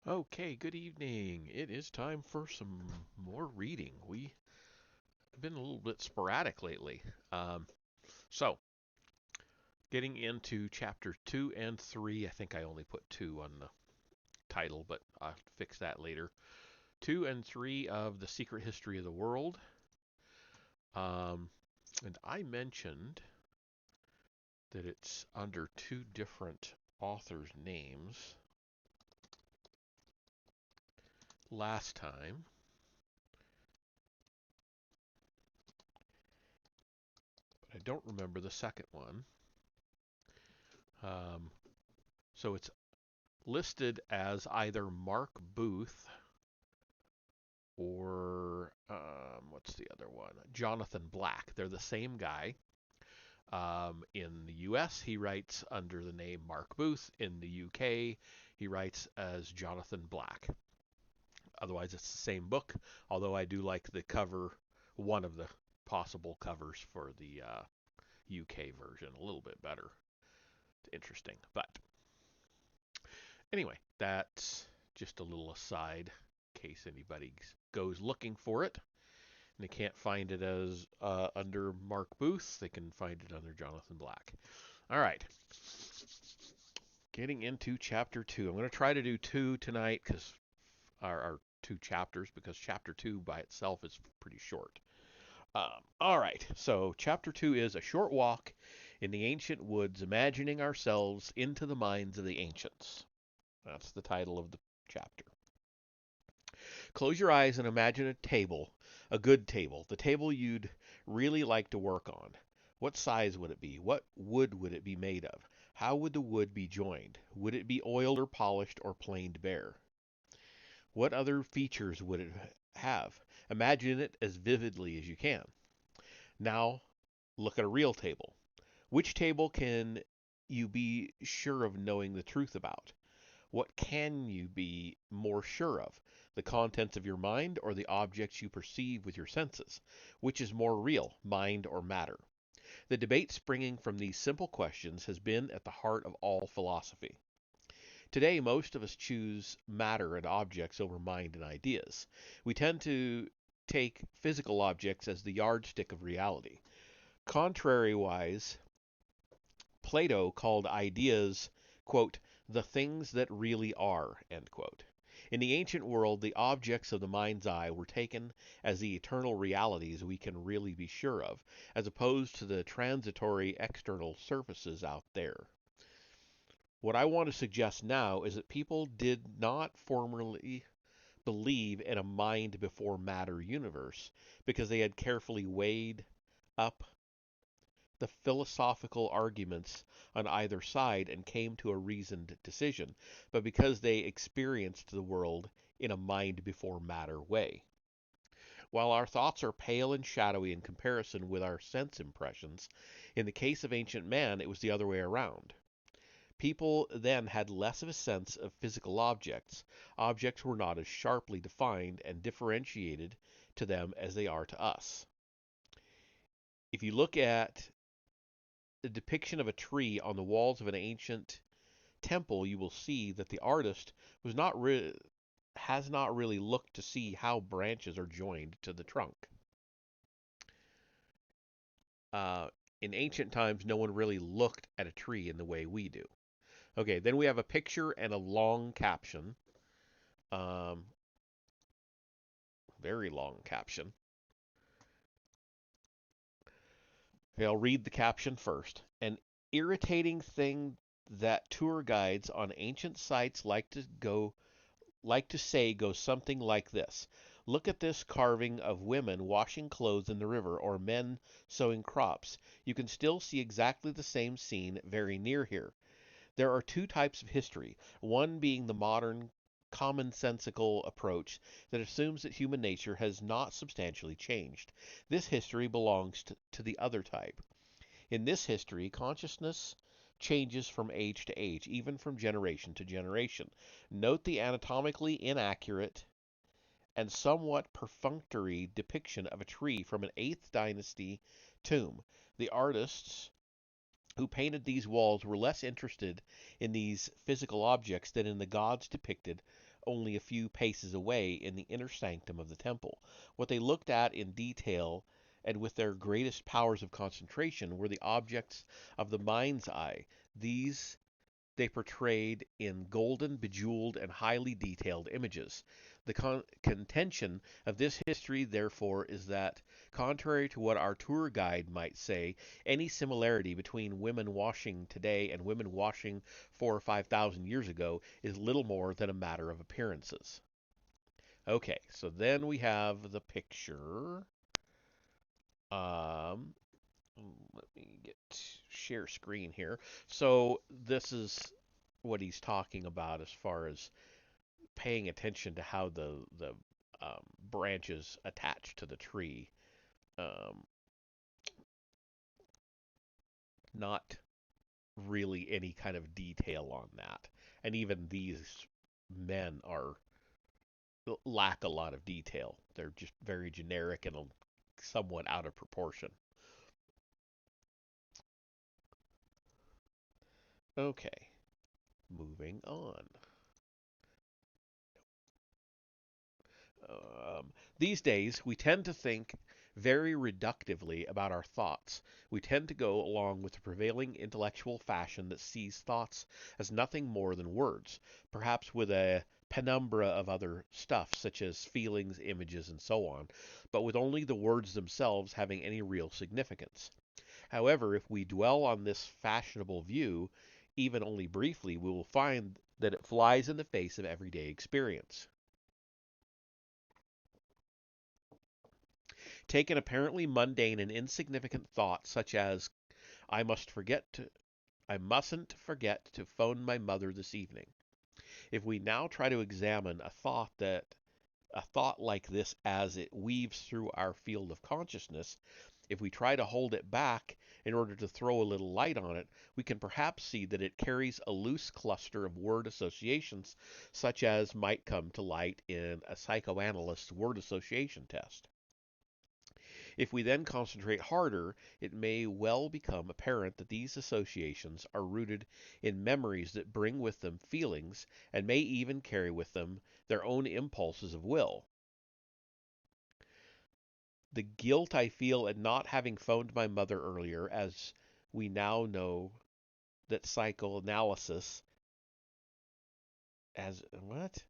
Okay, good evening. It is time for some more reading. We've been a little bit sporadic lately. Um, so, getting into chapter 2 and 3, I think I only put 2 on the title, but I'll fix that later. 2 and 3 of The Secret History of the World. Um, and I mentioned that it's under two different authors' names last time. But I don't remember the second one. Um, so it's listed as either Mark Booth or what's the other one? Jonathan Black. They're the same guy. In the US, he writes under the name Mark Booth. In the UK, he writes as Jonathan Black. Otherwise, it's the same book, although I do like the cover, one of the possible covers for the UK version, a little bit better. It's interesting. But anyway, that's just a little aside in case anybody goes looking for it and they can't find it as under Mark Booth. They can find it under Jonathan Black. All right, getting into chapter 2. I'm going to try to do 2 tonight because our 2 chapters, because chapter 2 by itself is pretty short. All right, so chapter 2 is a short walk in the ancient woods, imagining ourselves into the minds of the ancients. That's the title of the chapter. Close your eyes and imagine a table, a good table, the table you'd really like to work on. What size would it be? What wood would it be made of? How would the wood be joined? Would it be oiled or polished or planed bare? What other features would it have? Imagine it as vividly as you can. Now, look at a real table. Which table can you be sure of knowing the truth about? What can you be more sure of? The contents of your mind or the objects you perceive with your senses? Which is more real, mind or matter? The debate springing from these simple questions has been at the heart of all philosophy. Today, most of us choose matter and objects over mind and ideas. We tend to take physical objects as the yardstick of reality. Contrariwise, Plato called ideas, quote, the things that really are, end quote. In the ancient world, the objects of the mind's eye were taken as the eternal realities we can really be sure of, as opposed to the transitory external surfaces out there. What I want to suggest now is that people did not formerly believe in a mind before matter universe because they had carefully weighed up the philosophical arguments on either side and came to a reasoned decision, but because they experienced the world in a mind before matter way. While our thoughts are pale and shadowy in comparison with our sense impressions, in the case of ancient man it was the other way around. People then had less of a sense of physical objects. Objects were not as sharply defined and differentiated to them as they are to us. If you look at the depiction of a tree on the walls of an ancient temple, you will see that the artist was not has not really looked to see how branches are joined to the trunk. Uh, in ancient times, no one really looked at a tree in the way we do. Okay, then we have a picture and a long caption. Um, Very long caption. Okay, I'll read the caption first. An irritating thing that tour guides on ancient sites like to say goes something like this. Look at this carving of women washing clothes in the river or men sowing crops. You can still see exactly the same scene very near here. There are two types of history, one being the modern commonsensical approach that assumes that human nature has not substantially changed. This history belongs to the other type. In this history, consciousness changes from age to age, even from generation to generation. Note the anatomically inaccurate and somewhat perfunctory depiction of a tree from an 8th dynasty tomb. The artists who painted these walls were less interested in these physical objects than in the gods depicted only a few paces away in the inner sanctum of the temple. What they looked at in detail and with their greatest powers of concentration were the objects of the mind's eye. These they portrayed in golden, bejeweled, and highly detailed images. The contention of this history, therefore, is that, contrary to what our tour guide might say, any similarity between women washing today and women washing 4 or 5 thousand years ago is little more than a matter of appearances. Okay, so then we have the picture. Um, Let me get share screen here. So this is what he's talking about as far as paying attention to how the branches attach to the tree. Um, Not really any kind of detail on that, and even these men are lack a lot of detail. They're just very generic and somewhat out of proportion. Okay, moving on. These days, we tend to think very reductively about our thoughts. We tend to go along with the prevailing intellectual fashion that sees thoughts as nothing more than words, perhaps with a penumbra of other stuff, such as feelings, images, and so on, but with only the words themselves having any real significance. However, if we dwell on this fashionable view, even only briefly, we will find that it flies in the face of everyday experience. Take an apparently mundane and insignificant thought such as I mustn't forget to phone my mother this evening. If we now try to examine a thought like this as it weaves through our field of consciousness, if we try to hold it back in order to throw a little light on it, we can perhaps see that it carries a loose cluster of word associations such as might come to light in a psychoanalyst's word association test. If we then concentrate harder, it may well become apparent that these associations are rooted in memories that bring with them feelings and may even carry with them their own impulses of will. The guilt I feel at not having phoned my mother earlier, as we now know that psychoanalysis as what?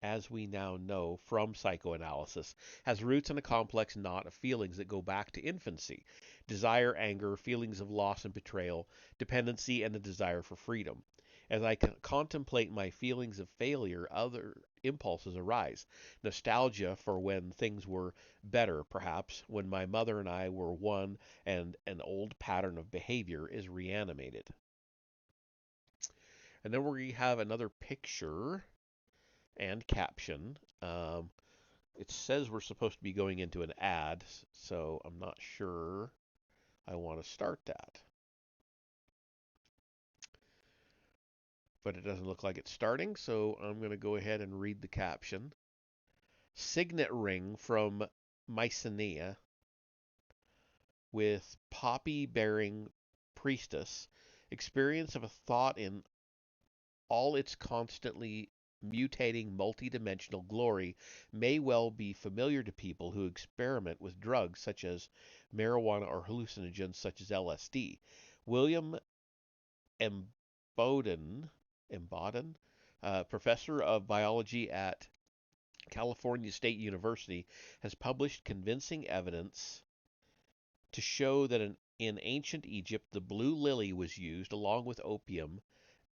As we now know from psychoanalysis, has roots in a complex knot of feelings that go back to infancy: desire, anger, feelings of loss and betrayal, dependency, and the desire for freedom. As I contemplate my feelings of failure, other impulses arise. Nostalgia for when things were better, perhaps, when my mother and I were one, and an old pattern of behavior is reanimated. And then we have another picture and caption. It says we're supposed to be going into an ad, so I'm not sure I want to start that. But it doesn't look like it's starting, so I'm going to go ahead and read the caption. Signet ring from Mycenae with poppy bearing priestess. Experience of a thought in all its constantly mutating multidimensional glory may well be familiar to people who experiment with drugs such as marijuana or hallucinogens such as LSD. William Emboden, Emboden professor of biology at California State University, has published convincing evidence to show that in ancient Egypt the blue lily was used along with opium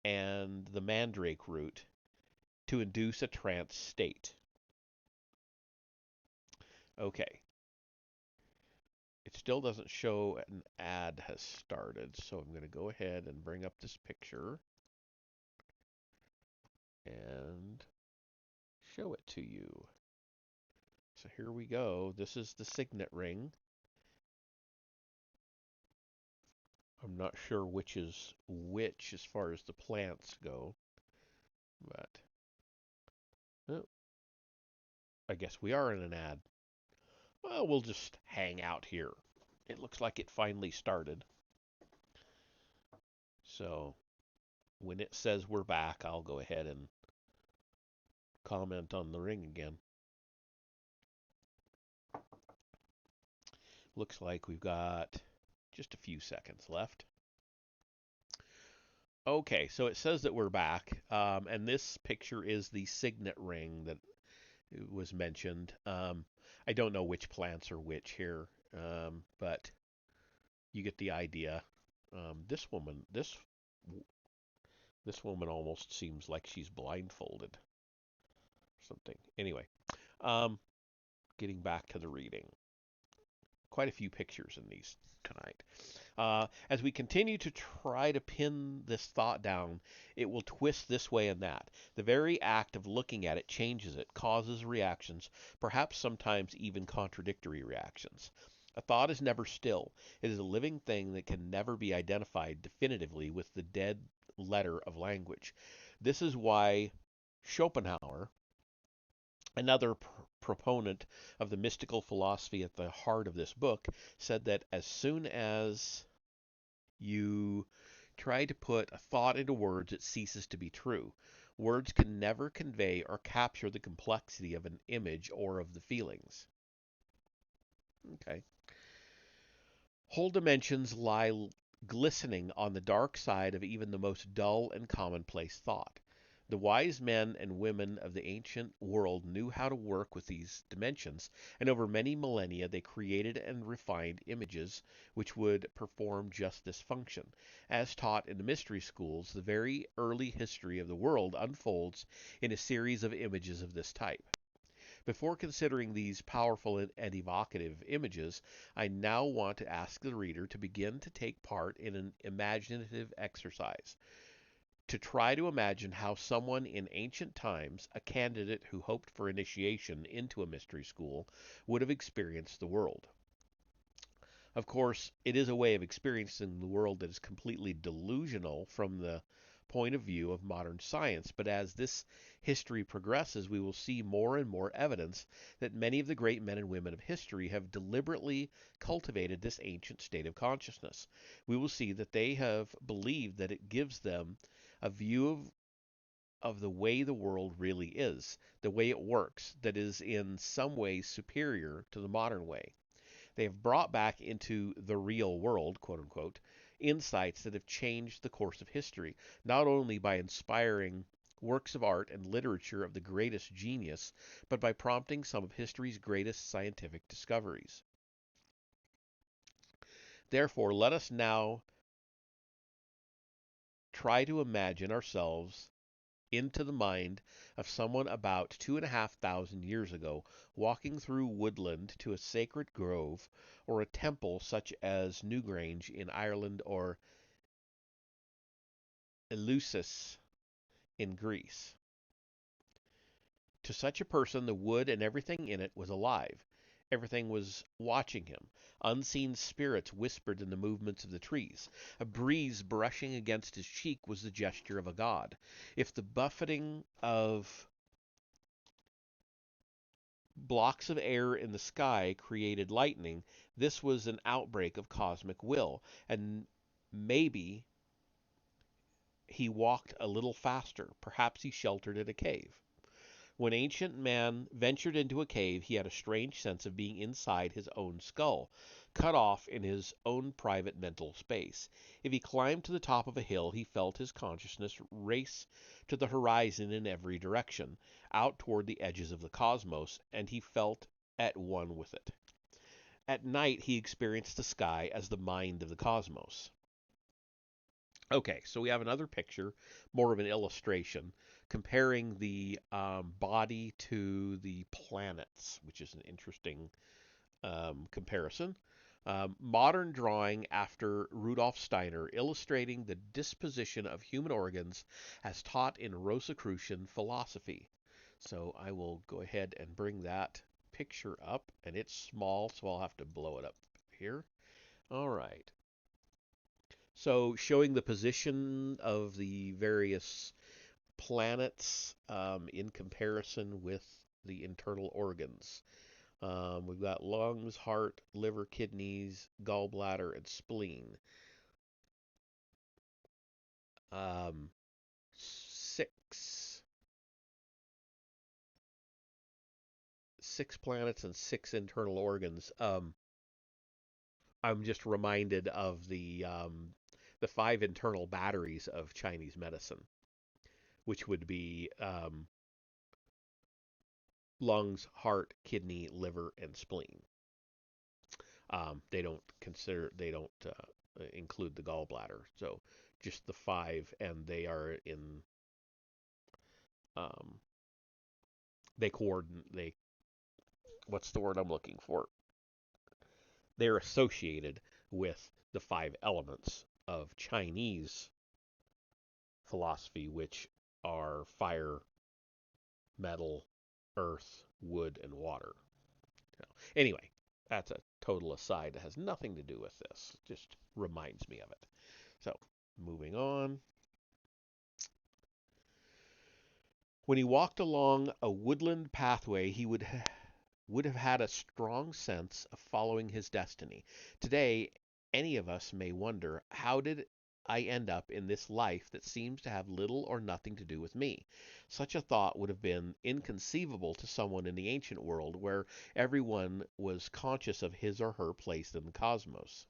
and the mandrake root to induce a trance state. Okay. It still doesn't show an ad has started, so I'm going to go ahead and bring up this picture and show it to you. So here we go. This is the signet ring. I'm not sure which is which as far as the plants go, but oh, I guess we are in an ad. Well, we'll just hang out here. It looks like it finally started. So when it says we're back, I'll go ahead and comment on the ring again. Looks like we've got just a few seconds left. Okay, so it says that we're back, and this picture is the signet ring that was mentioned. I don't know which plants are which here, but you get the idea. This woman, this woman almost seems like she's blindfolded or something. Anyway, um, getting back to the reading. Quite a few pictures in these tonight. As we continue to try to pin this thought down, it will twist this way and that. The very act of looking at it changes it, causes reactions, perhaps sometimes even contradictory reactions. A thought is never still. It is a living thing that can never be identified definitively with the dead letter of language. This is why Schopenhauer, another proponent of the mystical philosophy at the heart of this book, said that as soon as you try to put a thought into words, it ceases to be true. Words can never convey or capture the complexity of an image or of the feelings. Okay. Whole dimensions lie glistening on the dark side of even the most dull and commonplace thought. The wise men and women of the ancient world knew how to work with these dimensions, and over many millennia they created and refined images which would perform just this function. As taught in the mystery schools, the very early history of the world unfolds in a series of images of this type. Before considering these powerful and evocative images, I now want to ask the reader to begin to take part in an imaginative exercise, to try to imagine how someone in ancient times, a candidate who hoped for initiation into a mystery school, would have experienced the world. Of course, it is a way of experiencing the world that is completely delusional from the point of view of modern science, but as this history progresses, we will see more and more evidence that many of the great men and women of history have deliberately cultivated this ancient state of consciousness. We will see that they have believed that it gives them a view of the way the world really is, the way it works, that is in some ways superior to the modern way. They have brought back into the real world, quote unquote, insights that have changed the course of history, not only by inspiring works of art and literature of the greatest genius, but by prompting some of history's greatest scientific discoveries. Therefore, let us now try to imagine ourselves into the mind of someone about 2,500 years ago, walking through woodland to a sacred grove or a temple such as Newgrange in Ireland or Eleusis in Greece. To such a person, the wood and everything in it was alive. Everything was watching him. Unseen spirits whispered in the movements of the trees. A breeze brushing against his cheek was the gesture of a god. If the buffeting of blocks of air in the sky created lightning, this was an outbreak of cosmic will, and maybe he walked a little faster. Perhaps he sheltered in a cave. When ancient man ventured into a cave, he had a strange sense of being inside his own skull, cut off in his own private mental space. If he climbed to the top of a hill, he felt his consciousness race to the horizon in every direction, out toward the edges of the cosmos, and he felt at one with it. At night, he experienced the sky as the mind of the cosmos. Okay, so we have another picture, more of an illustration, comparing the body to the planets, which is an interesting comparison. Modern drawing after Rudolf Steiner, illustrating the disposition of human organs as taught in Rosicrucian philosophy. So I will go ahead and bring that picture up, and it's small, so I'll have to blow it up here. All right. So showing the position of the various planets in comparison with the internal organs. We've got lungs, heart, liver, kidneys, gallbladder, and spleen. 6. 6 planets and 6 internal organs, I'm just reminded of the 5 internal batteries of Chinese medicine, which would be lungs, heart, kidney, liver, and spleen. They don't include the gallbladder. So just the 5, and they are in um, they coordinate. What's the word I'm looking for? They're associated with the 5 elements of Chinese philosophy, which are fire, metal, earth, wood, and water. So, anyway, that's a total aside that has nothing to do with this. Just reminds me of it. So, moving on. When he walked along a woodland pathway, he would have had a strong sense of following his destiny. Today, any of us may wonder, how did I end up in this life that seems to have little or nothing to do with me? Such a thought would have been inconceivable to someone in the ancient world where everyone was conscious of his or her place in the cosmos.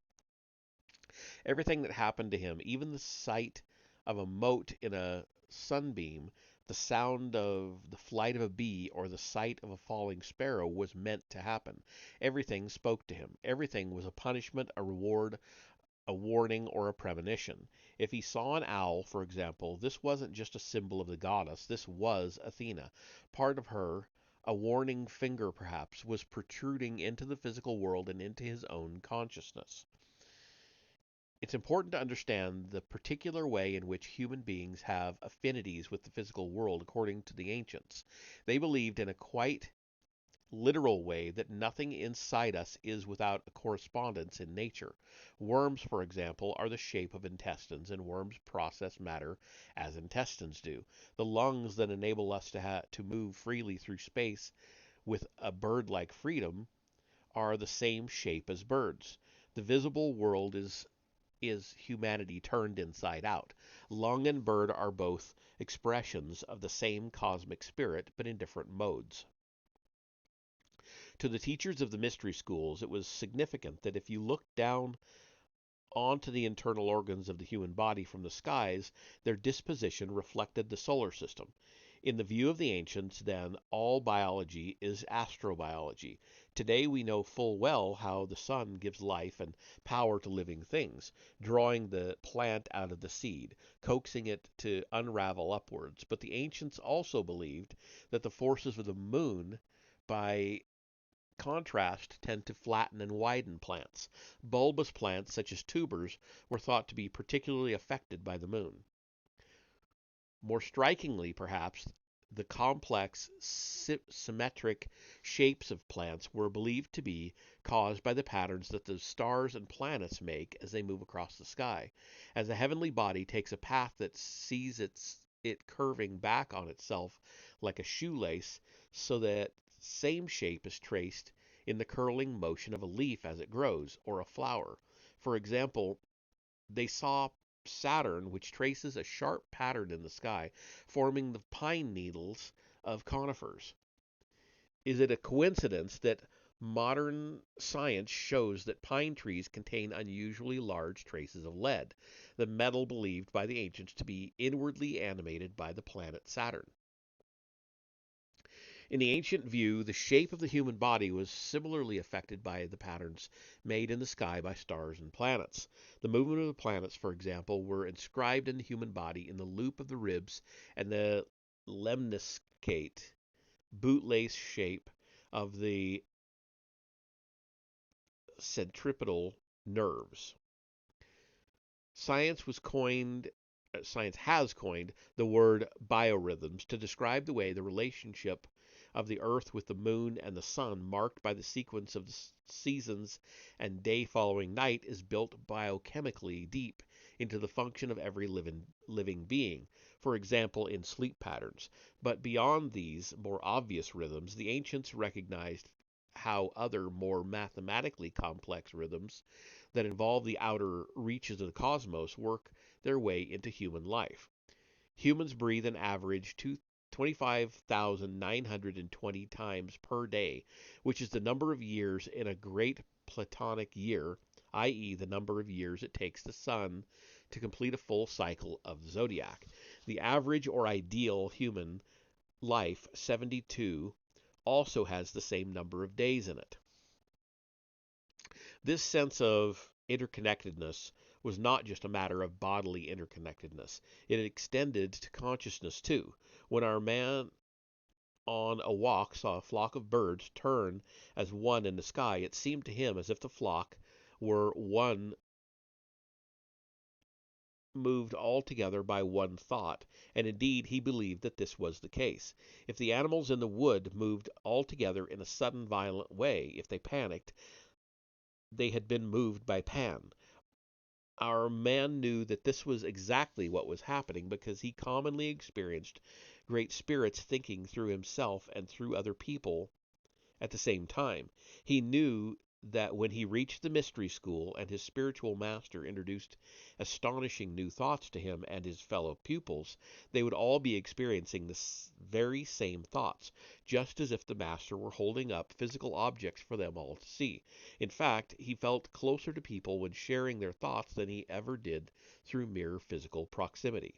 Everything that happened to him, even the sight of a mote in a sunbeam, the sound of the flight of a bee, or the sight of a falling sparrow, was meant to happen. Everything spoke to him. Everything was a punishment, a reward, a warning, or a premonition. If he saw an owl, for example, this wasn't just a symbol of the goddess, this was Athena. Part of her, a warning finger perhaps, was protruding into the physical world and into his own consciousness. It's important to understand the particular way in which human beings have affinities with the physical world according to the ancients. They believed in a quite literal way that nothing inside us is without a correspondence in nature. Worms, for example, are the shape of intestines, and worms process matter as intestines do. The lungs that enable us to move freely through space with a bird-like freedom are the same shape as birds. The visible world is humanity turned inside out. Lung and bird are both expressions of the same cosmic spirit, but in different modes. To the teachers of the mystery schools, it was significant that if you looked down onto the internal organs of the human body from the skies, their disposition reflected the solar system. In the view of the ancients, then, all biology is astrobiology. Today we know full well how the sun gives life and power to living things, drawing the plant out of the seed, coaxing it to unravel upwards. But the ancients also believed that the forces of the moon, by contrast, tend to flatten and widen plants. Bulbous plants, such as tubers, were thought to be particularly affected by the moon. More strikingly, perhaps, the complex, symmetric shapes of plants were believed to be caused by the patterns that the stars and planets make as they move across the sky. As a heavenly body takes a path that sees it curving back on itself like a shoelace, so that same shape is traced in the curling motion of a leaf as it grows, or a flower. For example, they saw Saturn, which traces a sharp pattern in the sky, forming the pine needles of conifers. Is it a coincidence that modern science shows that pine trees contain unusually large traces of lead, the metal believed by the ancients to be inwardly animated by the planet Saturn? In the ancient view, the shape of the human body was similarly affected by the patterns made in the sky by stars and planets. The movement of the planets, for example, were inscribed in the human body in the loop of the ribs and the lemniscate, bootlace shape of the centripetal nerves. Science was coined Science has coined the word biorhythms to describe the way the relationship of the earth with the moon and the sun, marked by the sequence of the seasons and day following night, is built biochemically deep into the function of every living being, for example in sleep patterns. But beyond these more obvious rhythms, the ancients recognized how other more mathematically complex rhythms that involve the outer reaches of the cosmos work their way into human life. Humans breathe an average 25,920 times per day, which is the number of years in a great Platonic year, i.e., the number of years it takes the sun to complete a full cycle of the zodiac. The average or ideal human life, 72, also has the same number of days in it. This sense of interconnectedness was not just a matter of bodily interconnectedness. It extended to consciousness too. When our man on a walk saw a flock of birds turn as one in the sky, it seemed to him as if the flock were one moved altogether by one thought, and indeed he believed that this was the case. If the animals in the wood moved altogether in a sudden violent way, if they panicked, they had been moved by Pan. Our man knew that this was exactly what was happening because he commonly experienced great spirits thinking through himself and through other people at the same time. He knew that when he reached the mystery school and his spiritual master introduced astonishing new thoughts to him and his fellow pupils, they would all be experiencing the very same thoughts, just as if the master were holding up physical objects for them all to see. In fact, he felt closer to people when sharing their thoughts than he ever did through mere physical proximity.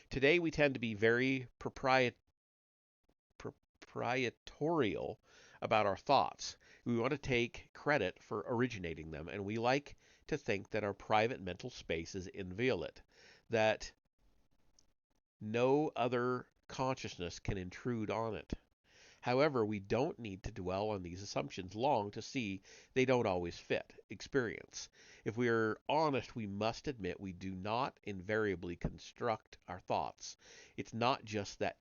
Today we tend to be very proprietorial about our thoughts. We want to take credit for originating them, and we like to think that our private mental space is inviolate, that no other consciousness can intrude on it. However, we don't need to dwell on these assumptions long to see they don't always fit experience. If we are honest, we must admit we do not invariably construct our thoughts. It's not just that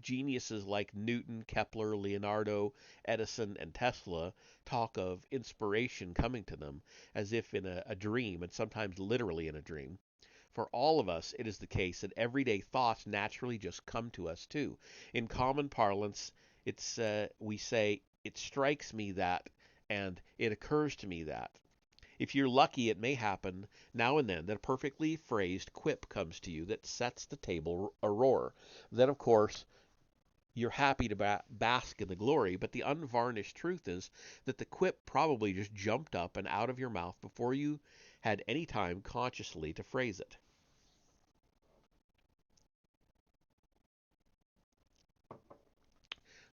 geniuses like Newton, Kepler, Leonardo, Edison, and Tesla talk of inspiration coming to them as if in a dream, and sometimes literally in a dream. For all of us, it is the case that everyday thoughts naturally just come to us too. In common parlance, we say, "It strikes me that," and "It occurs to me that." If you're lucky, it may happen now and then that a perfectly phrased quip comes to you that sets the table aroar. Then, of course, you're happy to bask in the glory, but the unvarnished truth is that the quip probably just jumped up and out of your mouth before you had any time consciously to phrase it.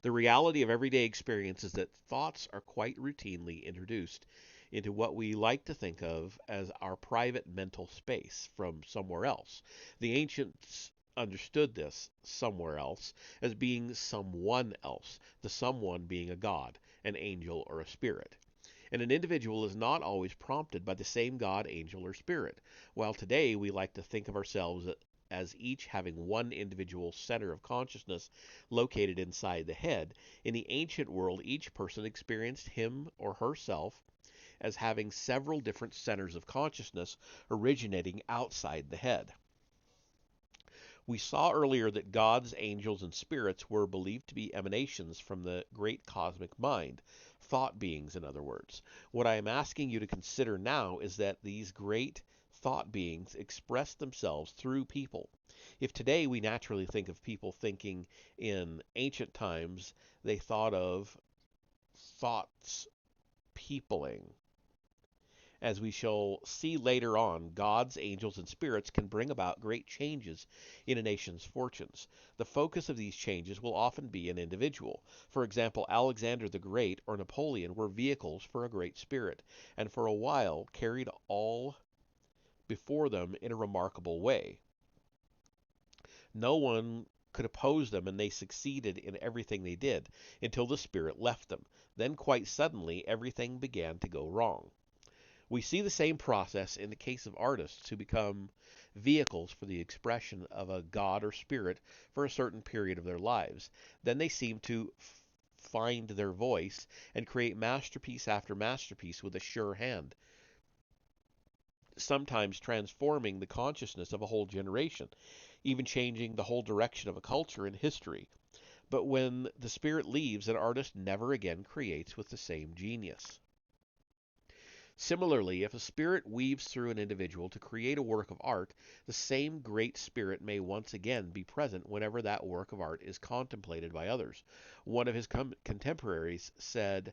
The reality of everyday experience is that thoughts are quite routinely introduced into what we like to think of as our private mental space from somewhere else. The ancients understood this somewhere else as being someone else, the someone being a god, an angel, or a spirit. And an individual is not always prompted by the same god, angel, or spirit. While today we like to think of ourselves as each having one individual center of consciousness located inside the head, in the ancient world each person experienced him or herself as having several different centers of consciousness originating outside the head. We saw earlier that gods, angels, and spirits were believed to be emanations from the great cosmic mind, thought beings, in other words. What I am asking you to consider now is that these great thought beings express themselves through people. If today we naturally think of people thinking in ancient times, they thought of thoughts peopling. As we shall see later on, gods, angels, and spirits can bring about great changes in a nation's fortunes. The focus of these changes will often be an individual. For example, Alexander the Great or Napoleon were vehicles for a great spirit, and for a while carried all before them in a remarkable way. No one could oppose them, and they succeeded in everything they did until the spirit left them. Then, quite suddenly, everything began to go wrong. We see the same process in the case of artists who become vehicles for the expression of a god or spirit for a certain period of their lives. Then they seem to find their voice and create masterpiece after masterpiece with a sure hand, sometimes transforming the consciousness of a whole generation, even changing the whole direction of a culture and history. But when the spirit leaves, an artist never again creates with the same genius. Similarly, if a spirit weaves through an individual to create a work of art, the same great spirit may once again be present whenever that work of art is contemplated by others. One of his contemporaries said,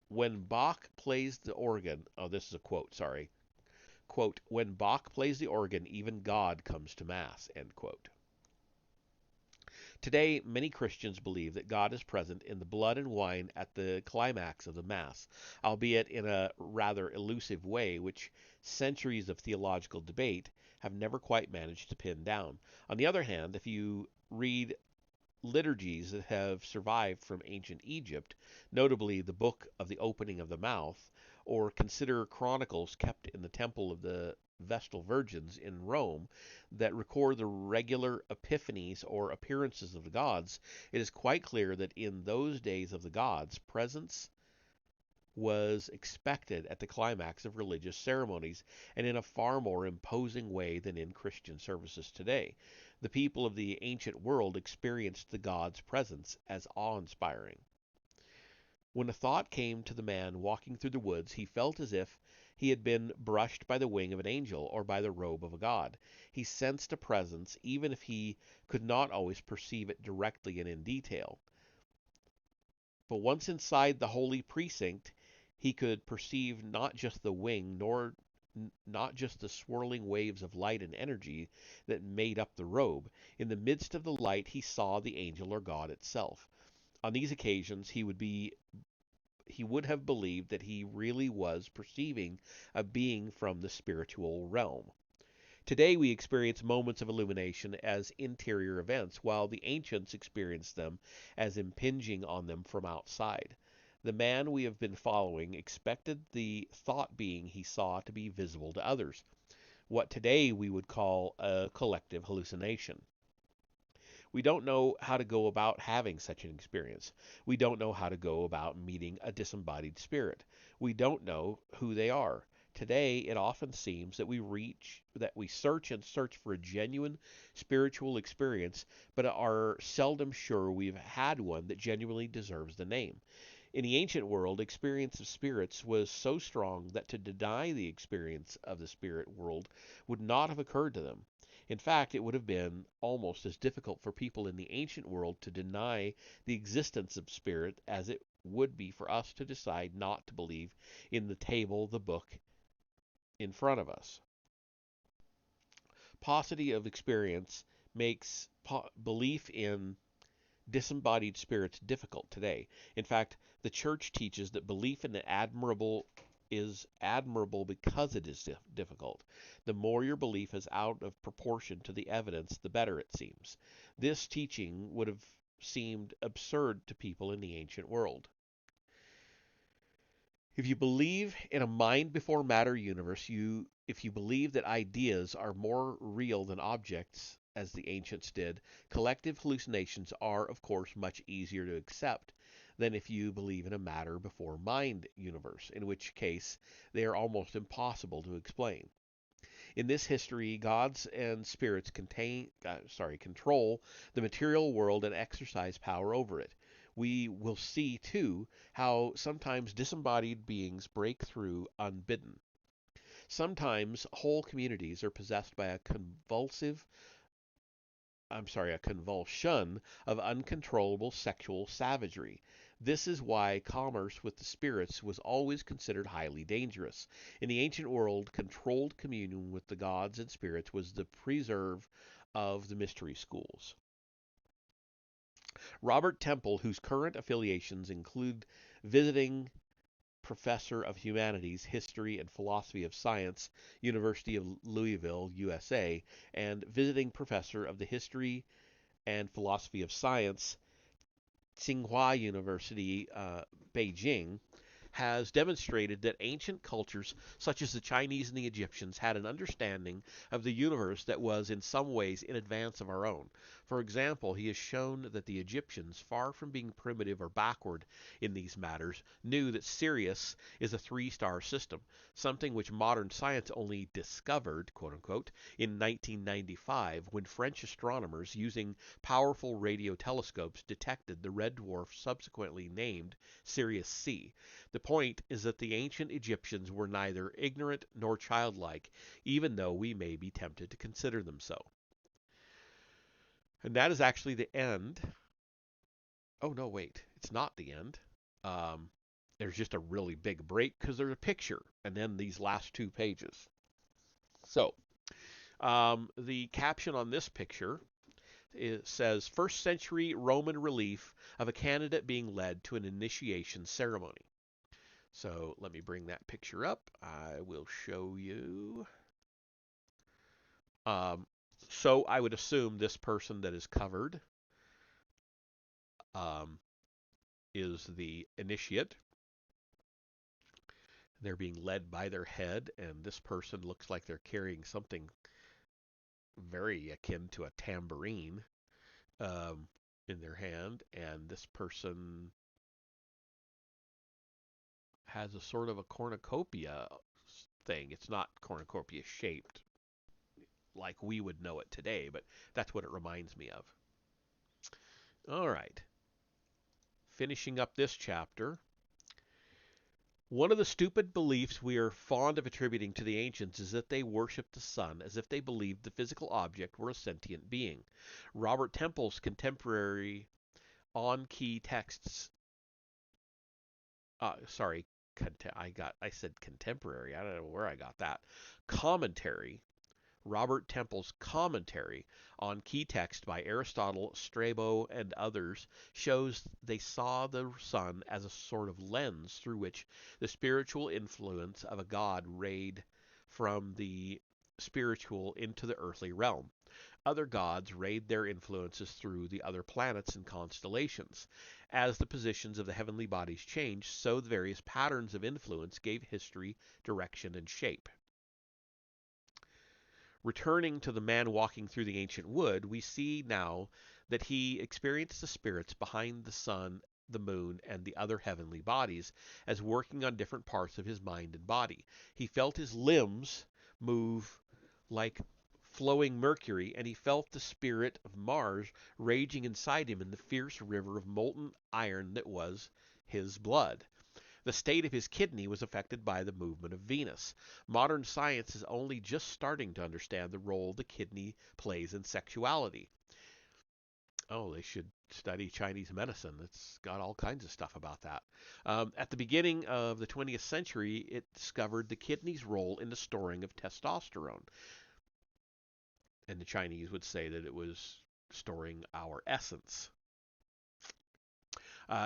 when Bach plays the organ, oh, this is a quote, sorry, quote, when Bach plays the organ, even God comes to Mass, end quote. Today, many Christians believe that God is present in the blood and wine at the climax of the Mass, albeit in a rather elusive way, which centuries of theological debate have never quite managed to pin down. On the other hand, if you read liturgies that have survived from ancient Egypt, notably the Book of the Opening of the Mouth, or consider chronicles kept in the Temple of the Vestal Virgins in Rome that record the regular epiphanies or appearances of the gods, it is quite clear that in those days of the gods, presence was expected at the climax of religious ceremonies, and in a far more imposing way than in Christian services today. The people of the ancient world experienced the God's presence as awe-inspiring. When a thought came to the man walking through the woods, he felt as if he had been brushed by the wing of an angel or by the robe of a god. He sensed a presence, even if he could not always perceive it directly and in detail. But once inside the holy precinct, he could perceive not just the wing, nor not just the swirling waves of light and energy that made up the robe. In the midst of the light, he saw the angel or God itself. On these occasions, he would have believed that he really was perceiving a being from the spiritual realm. Today we experience moments of illumination as interior events, while the ancients experienced them as impinging on them from outside. The man we have been following expected the thought being he saw to be visible to others, what today we would call a collective hallucination. We don't know how to go about having such an experience. We don't know how to go about meeting a disembodied spirit. We don't know who they are. Today, it often seems that we search and search for a genuine spiritual experience, but are seldom sure we've had one that genuinely deserves the name. In the ancient world, experience of spirits was so strong that to deny the experience of the spirit world would not have occurred to them. In fact, it would have been almost as difficult for people in the ancient world to deny the existence of spirit as it would be for us to decide not to believe in the table, the book in front of us. Paucity of experience makes belief in disembodied spirits difficult today. In fact, the church teaches that belief in the admirable is admirable because it is difficult. The more your belief is out of proportion to the evidence, the better it seems. This teaching would have seemed absurd to people in the ancient world. If you believe in a mind before matter universe, if you believe that ideas are more real than objects, as the ancients did, collective hallucinations are, of course, much easier to accept than if you believe in a matter before mind universe, in which case they are almost impossible to explain. In this history, gods and spirits control the material world and exercise power over it. We will see, too, how sometimes disembodied beings break through unbidden. Sometimes whole communities are possessed by a convulsion of uncontrollable sexual savagery. This is why commerce with the spirits was always considered highly dangerous. In the ancient world, controlled communion with the gods and spirits was the preserve of the mystery schools. Robert Temple, whose current affiliations include visiting Professor of Humanities, History, and Philosophy of Science, University of Louisville, USA, and visiting Professor of the History and Philosophy of Science, Tsinghua University, Beijing, has demonstrated that ancient cultures such as the Chinese and the Egyptians had an understanding of the universe that was in some ways in advance of our own. For example, he has shown that the Egyptians, far from being primitive or backward in these matters, knew that Sirius is a three-star system, something which modern science only discovered, quote unquote, in 1995 when French astronomers using powerful radio telescopes detected the red dwarf subsequently named Sirius C. The point is that the ancient Egyptians were neither ignorant nor childlike, even though we may be tempted to consider them so. And that is actually the end. Oh, no, wait. It's not the end. Um, there's just a really big break because there's a picture, and then these last 2 pages. So, the caption on this picture, it says, First century Roman relief of a candidate being led to an initiation ceremony. So let me bring that picture up. I will show you. Um, so I would assume this person that is covered um, is the initiate. They're being led by their head, and this person looks like they're carrying something very akin to a tambourine in their hand, and this person has a sort of a cornucopia thing. It's not cornucopia shaped like we would know it today, but that's what it reminds me of. All right. Finishing up this chapter. One of the stupid beliefs we are fond of attributing to the ancients is that they worshipped the sun as if they believed the physical object were a sentient being. Robert Temple's contemporary on-key texts, sorry, I said contemporary. I don't know where I got that. Commentary Robert Temple's commentary on key text by Aristotle, Strabo, and others shows they saw the sun as a sort of lens through which the spiritual influence of a god rayed from the spiritual into the earthly realm. Other gods rayed their influences through the other planets and constellations. As the positions of the heavenly bodies changed, so the various patterns of influence gave history direction and shape. Returning to the man walking through the ancient wood, we see now that he experienced the spirits behind the sun, the moon, and the other heavenly bodies as working on different parts of his mind and body. He felt his limbs move like flowing mercury, and he felt the spirit of Mars raging inside him in the fierce river of molten iron that was his blood. The state of his kidney was affected by the movement of Venus. Modern science is only just starting to understand the role the kidney plays in sexuality. Oh, they should study Chinese medicine. It's got all kinds of stuff about that. At the beginning of the 20th century, it discovered the kidney's role in the storing of testosterone. And the Chinese would say that it was storing our essence.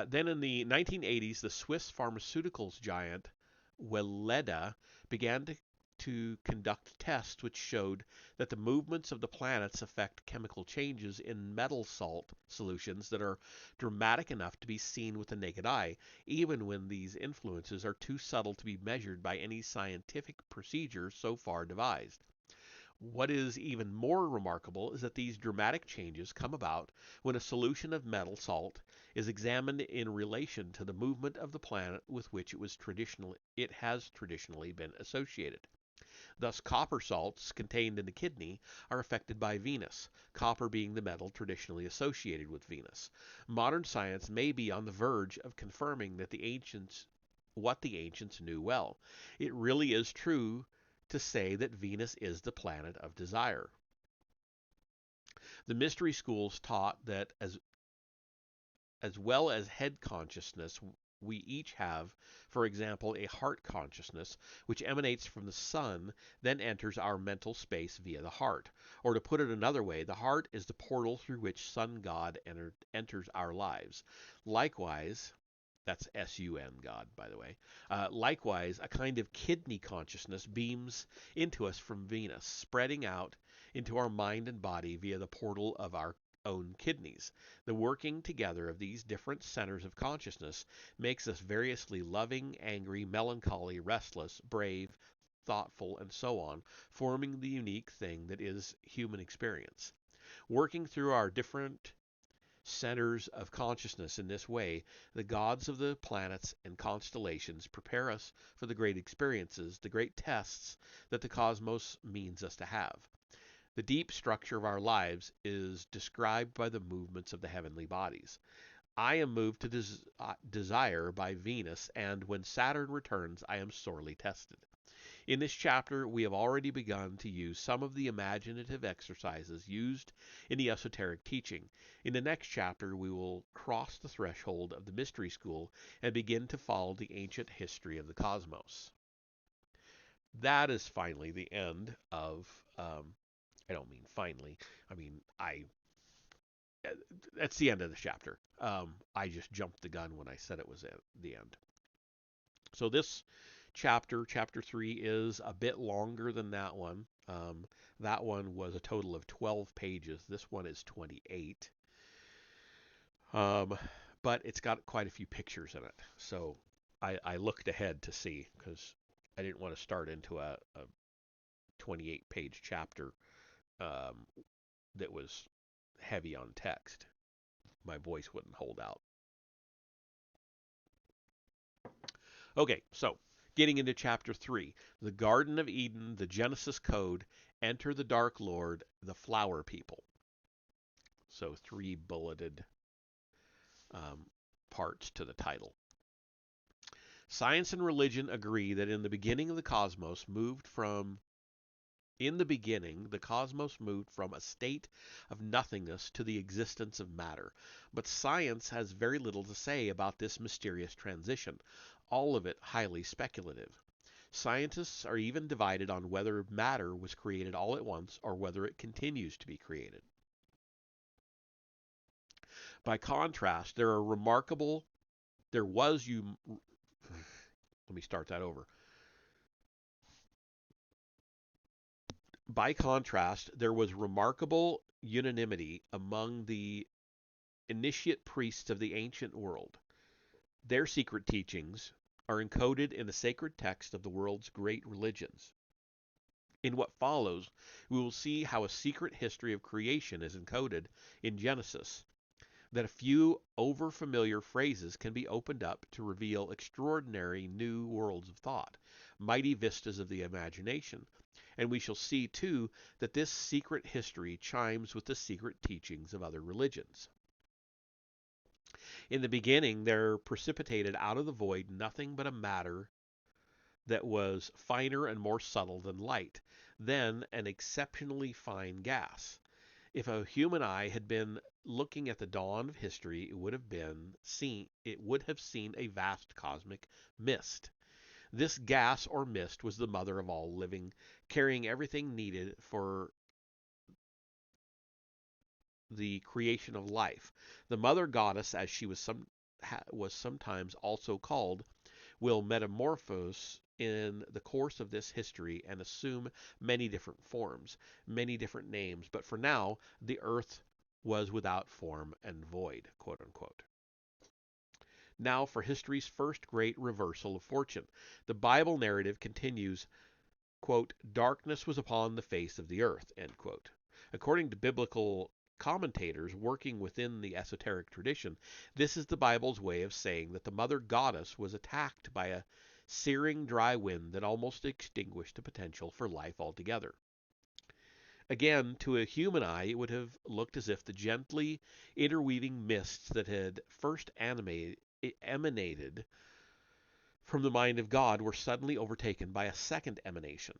Then in the 1980s, the Swiss pharmaceuticals giant Weleda began to conduct tests which showed that the movements of the planets affect chemical changes in metal salt solutions that are dramatic enough to be seen with the naked eye, even when these influences are too subtle to be measured by any scientific procedure so far devised. What is even more remarkable is that these dramatic changes come about when a solution of metal salt is examined in relation to the movement of the planet with which it has traditionally been associated. Thus, copper salts contained in the kidney are affected by Venus, copper being the metal traditionally associated with Venus. Modern science may be on the verge of confirming that what the ancients knew well. It really is true to say that Venus is the planet of desire. The mystery schools taught that as well as head consciousness, we each have, for example, a heart consciousness, which emanates from the sun, then enters our mental space via the heart. Or to put it another way, the heart is the portal through which sun god enters our lives. Likewise, that's S-U-N, God, by the way. Likewise, a kind of kidney consciousness beams into us from Venus, spreading out into our mind and body via the portal of our own kidneys. The working together of these different centers of consciousness makes us variously loving, angry, melancholy, restless, brave, thoughtful, and so on, forming the unique thing that is human experience. Working through our different centers of consciousness in this way, the gods of the planets and constellations prepare us for the great experiences, the great tests that the cosmos means us to have. The deep structure of our lives is described by the movements of the heavenly bodies. I am moved to desire by Venus, and when Saturn returns, I am sorely tested. In this chapter, we have already begun to use some of the imaginative exercises used in the esoteric teaching. In the next chapter, we will cross the threshold of the mystery school and begin to follow the ancient history of the cosmos. That is finally the end of. I don't mean finally. I mean that's the end of the chapter. I just jumped the gun when I said it was at the end. So this chapter, chapter 3, is a bit longer than that one. That one was a total of 12 pages. This one is 28. Um, but it's got quite a few pictures in it. So I looked ahead to see because I didn't want to start into a 28-page chapter um, that was heavy on text. My voice wouldn't hold out. Okay, so getting into chapter 3, the Garden of Eden, the Genesis Code, enter the Dark Lord, the Flower People. So 3 bulleted um, parts to the title. Science and religion agree that in the beginning the cosmos moved from a state of nothingness to the existence of matter. But science has very little to say about this mysterious transition, all of it highly speculative. Scientists are even divided on whether matter was created all at once or whether it continues to be created. By contrast, there was you let me start that over. By contrast, there was remarkable unanimity among the initiate priests of the ancient world. Their secret teachings are encoded in the sacred text of the world's great religions. In what follows, we will see how a secret history of creation is encoded in Genesis, that a few overfamiliar phrases can be opened up to reveal extraordinary new worlds of thought, mighty vistas of the imagination. And we shall see, too, that this secret history chimes with the secret teachings of other religions. In the beginning, there precipitated out of the void nothing but a matter that was finer and more subtle than light, then an exceptionally fine gas. If a human eye had been looking at the dawn of history, it would have seen a vast cosmic mist. This gas or mist was the mother of all living, carrying everything needed for the creation of life. The mother goddess, as she was sometimes also called, will metamorphose in the course of this history and assume many different forms, many different names, but for now, the earth was without form and void, quote unquote. Now for history's first great reversal of fortune. The Bible narrative continues, quote, darkness was upon the face of the earth, end quote. According to biblical commentators working within the esoteric tradition, this is the Bible's way of saying that the mother goddess was attacked by a searing dry wind that almost extinguished the potential for life altogether. Again, to a human eye, it would have looked as if the gently interweaving mists that had first emanated from the mind of God were suddenly overtaken by a second emanation.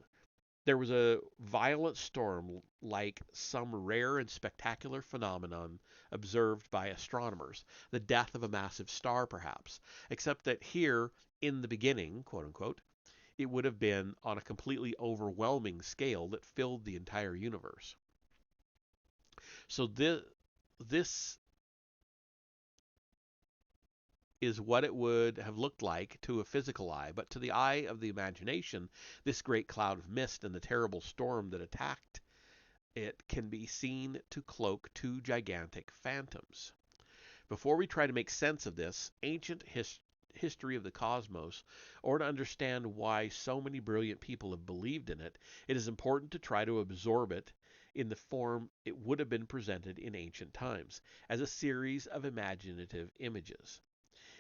There was a violent storm like some rare and spectacular phenomenon observed by astronomers, the death of a massive star perhaps, except that here, in the beginning, quote unquote, it would have been on a completely overwhelming scale that filled the entire universe. So this is what it would have looked like to a physical eye, but to the eye of the imagination, this great cloud of mist and the terrible storm that attacked it can be seen to cloak 2 gigantic phantoms. Before we try to make sense of this ancient history of the cosmos, or to understand why so many brilliant people have believed in it, it is important to try to absorb it in the form it would have been presented in ancient times, as a series of imaginative images.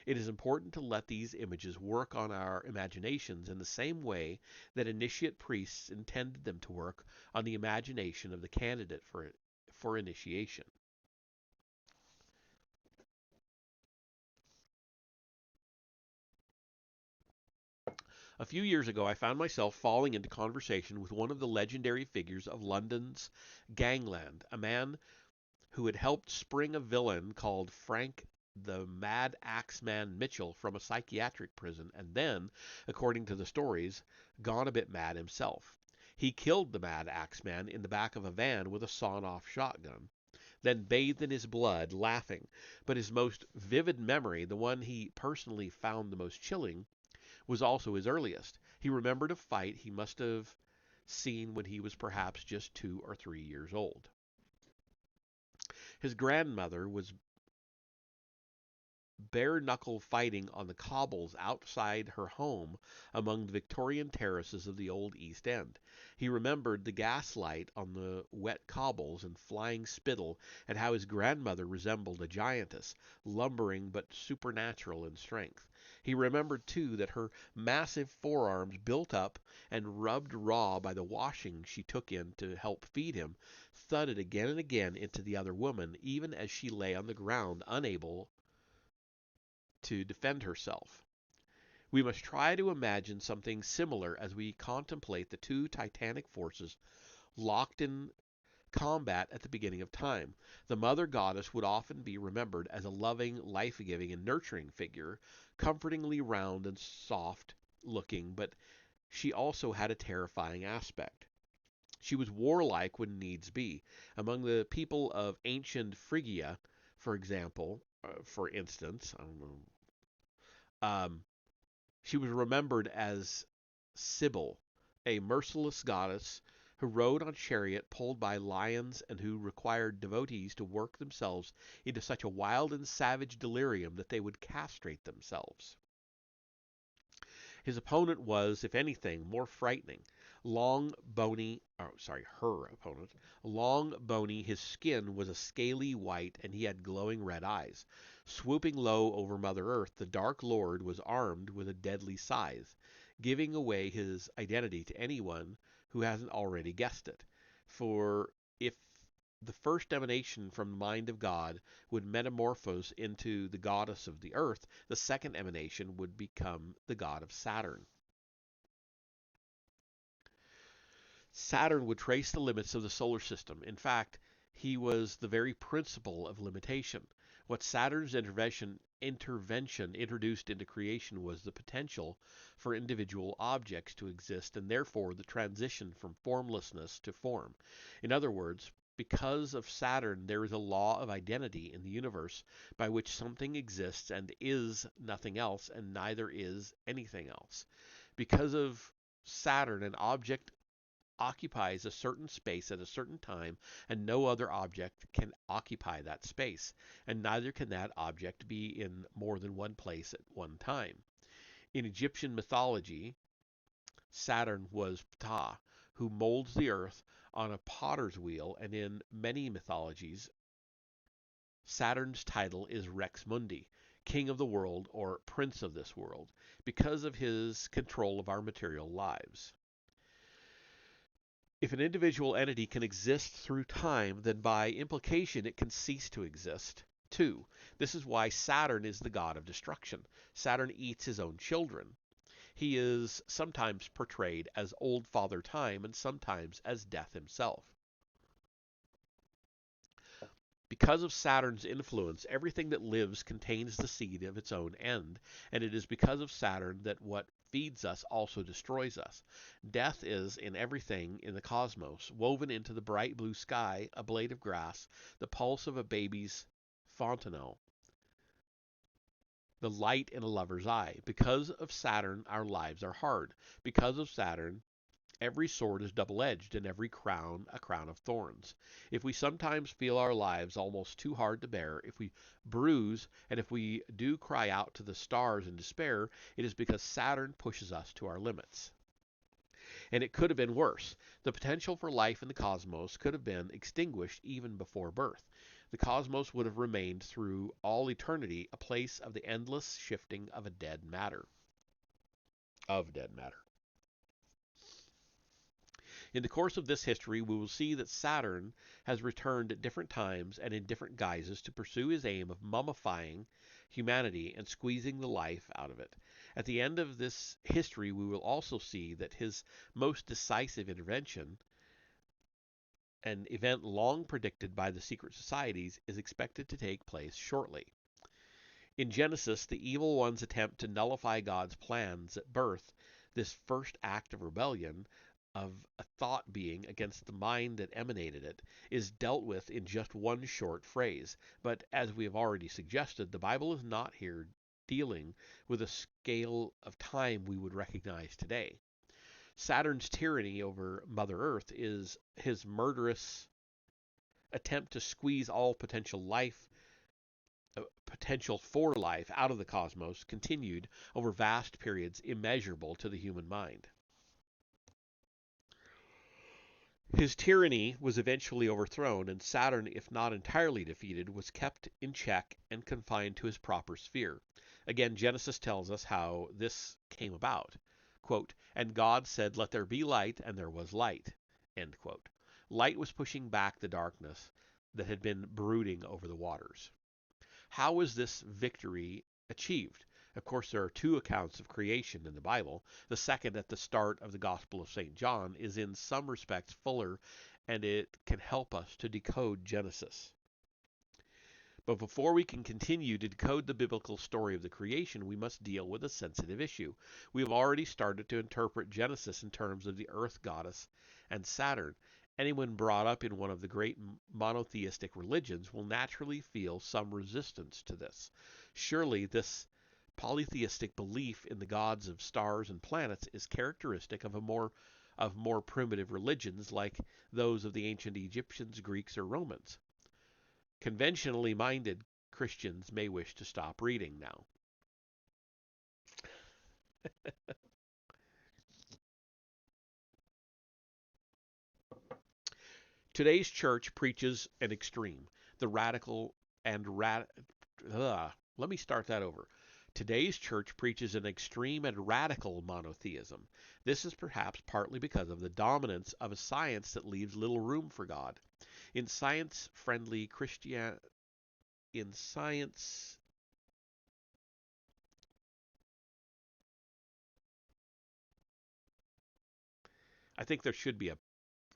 It is important to let these images work on our imaginations in the same way that initiate priests intended them to work on the imagination of the candidate for initiation. A few years ago, I found myself falling into conversation with one of the legendary figures of London's gangland, a man who had helped spring a villain called Frank the Mad Axeman Mitchell from a psychiatric prison, and then, according to the stories, gone a bit mad himself. He killed the Mad Axeman in the back of a van with a sawn-off shotgun, then bathed in his blood, laughing. But his most vivid memory, the one he personally found the most chilling, was also his earliest. He remembered a fight he must have seen when he was perhaps just 2 or 3 years old. His grandmother was bare-knuckle fighting on the cobbles outside her home among the Victorian terraces of the old East End. He remembered the gaslight on the wet cobbles and flying spittle, and how his grandmother resembled a giantess, lumbering but supernatural in strength. He remembered, too, that her massive forearms, built up and rubbed raw by the washing she took in to help feed him, thudded again and again into the other woman, even as she lay on the ground, unable to defend herself. We must try to imagine something similar as we contemplate the two titanic forces locked in combat at the beginning of time. The mother goddess would often be remembered as a loving, life-giving, and nurturing figure, comfortingly round and soft looking, but she also had a terrifying aspect. She was warlike when needs be. Among the people of ancient Phrygia, for instance, I don't know, she was remembered as Sibyl, a merciless goddess who rode on a chariot pulled by lions and who required devotees to work themselves into such a wild and savage delirium that they would castrate themselves. His opponent was, if anything, more frightening. Her opponent. Long, bony, his skin was a scaly white, and he had glowing red eyes. Swooping low over Mother Earth, the Dark Lord was armed with a deadly scythe, giving away his identity to anyone who hasn't already guessed it. For if the first emanation from the mind of God would metamorphose into the goddess of the earth, the second emanation would become the god of Saturn. Saturn would trace the limits of the solar system. In fact, he was the very principle of limitation. What Saturn's intervention introduced into creation was the potential for individual objects to exist, and therefore the transition from formlessness to form. In other words, because of Saturn, there is a law of identity in the universe by which something exists and is nothing else, and neither is anything else. Because of Saturn, an object occupies a certain space at a certain time, and no other object can occupy that space, and neither can that object be in more than one place at one time. In Egyptian mythology, Saturn was Ptah, who molds the earth on a potter's wheel, and in many mythologies, Saturn's title is Rex Mundi, king of the world or prince of this world, because of his control of our material lives. If an individual entity can exist through time, then by implication it can cease to exist, too. This is why Saturn is the god of destruction. Saturn eats his own children. He is sometimes portrayed as Old Father Time and sometimes as Death himself. Because of Saturn's influence, everything that lives contains the seed of its own end, and it is because of Saturn that what feeds us also destroys us. Death is in everything in the cosmos, woven into the bright blue sky, a blade of grass, the pulse of a baby's fontanelle, the light in a lover's eye. Because of Saturn, our lives are hard. Because of Saturn, every sword is double-edged, and every crown a crown of thorns. If we sometimes feel our lives almost too hard to bear, if we bruise, and if we do cry out to the stars in despair, it is because Saturn pushes us to our limits. And it could have been worse. The potential for life in the cosmos could have been extinguished even before birth. The cosmos would have remained through all eternity a place of the endless shifting of dead matter. In the course of this history, we will see that Saturn has returned at different times and in different guises to pursue his aim of mummifying humanity and squeezing the life out of it. At the end of this history, we will also see that his most decisive intervention, an event long predicted by the secret societies, is expected to take place shortly. In Genesis, the evil one's attempt to nullify God's plans at birth, this first act of rebellion, of a thought being against the mind that emanated it, is dealt with in just one short phrase. But as we have already suggested, the Bible is not here dealing with a scale of time we would recognize today. Saturn's tyranny over Mother Earth is his murderous attempt to squeeze all potential for life out of the cosmos, continued over vast periods immeasurable to the human mind. His tyranny was eventually overthrown, and Saturn, if not entirely defeated, was kept in check and confined to his proper sphere. Again, Genesis tells us how this came about. Quote, "And God said, let there be light, and there was light." End quote. Light was pushing back the darkness that had been brooding over the waters. How was this victory achieved? Of course, there are two accounts of creation in the Bible. The second, at the start of the Gospel of St. John, is in some respects fuller, and it can help us to decode Genesis. But before we can continue to decode the biblical story of the creation, we must deal with a sensitive issue. We have already started to interpret Genesis in terms of the earth goddess and Saturn. Anyone brought up in one of the great monotheistic religions will naturally feel some resistance to this. Surely this polytheistic belief in the gods of stars and planets is characteristic of more primitive religions like those of the ancient Egyptians, Greeks, or Romans. Conventionally minded Christians may wish to stop reading now. Today's church preaches an extreme, the radical and let me start that over. Today's church preaches an extreme and radical monotheism. This is perhaps partly because of the dominance of a science that leaves little room for God. In science-friendly in science I think there should be a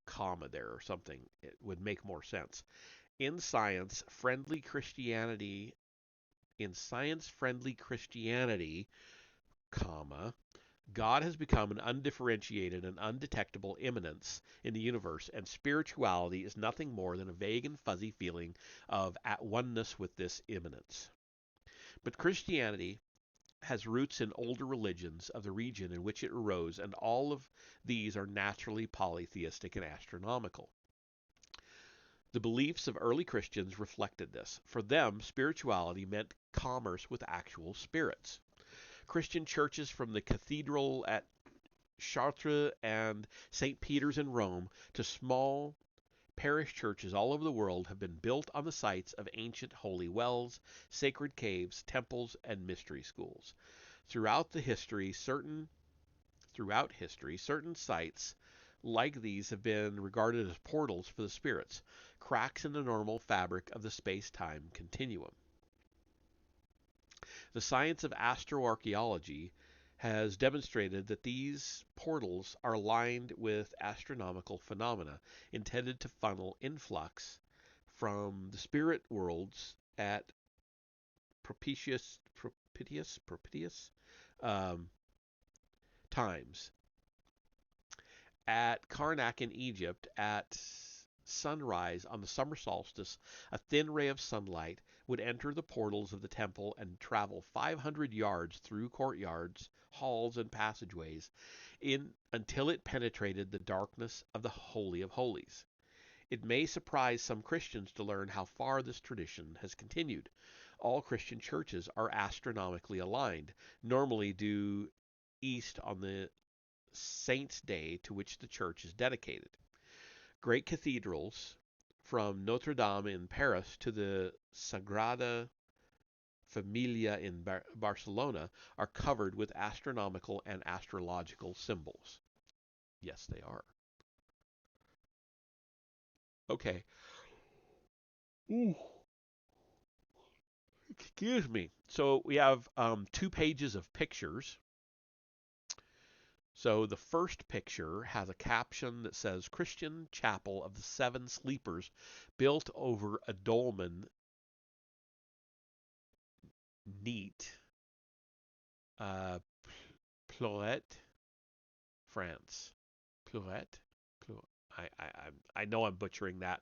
comma there or something. It would make more sense. In science-friendly Christianity, comma, God has become an undifferentiated and undetectable immanence in the universe, and spirituality is nothing more than a vague and fuzzy feeling of at oneness with this immanence. But Christianity has roots in older religions of the region in which it arose, and all of these are naturally polytheistic and astronomical. The beliefs of early Christians reflected this. For them, spirituality meant commerce with actual spirits. Christian churches from the cathedral at Chartres and St. Peter's in Rome to small parish churches all over the world have been built on the sites of ancient holy wells, sacred caves, temples, and mystery schools. Throughout history, certain sites like these have been regarded as portals for the spirits, cracks in the normal fabric of the space-time continuum. The science of astroarchaeology has demonstrated that these portals are aligned with astronomical phenomena intended to funnel influx from the spirit worlds at propitious times. At Karnak in Egypt, at sunrise on the summer solstice, a thin ray of sunlight would enter the portals of the temple and travel 500 yards through courtyards, halls, and passageways until it penetrated the darkness of the Holy of Holies. It may surprise some Christians to learn how far this tradition has continued. All Christian churches are astronomically aligned, normally due east on the saint's day to which the church is dedicated. Great cathedrals, from Notre Dame in Paris to the Sagrada Familia in Barcelona, are covered with astronomical and astrological symbols. Yes, they are. Okay. Ooh, excuse me. So we have 2 pages of pictures. So the first picture has a caption that says Christian Chapel of the Seven Sleepers built over a dolmen neat uh, Ploet, France. Ploet? Plo- I know I'm butchering that,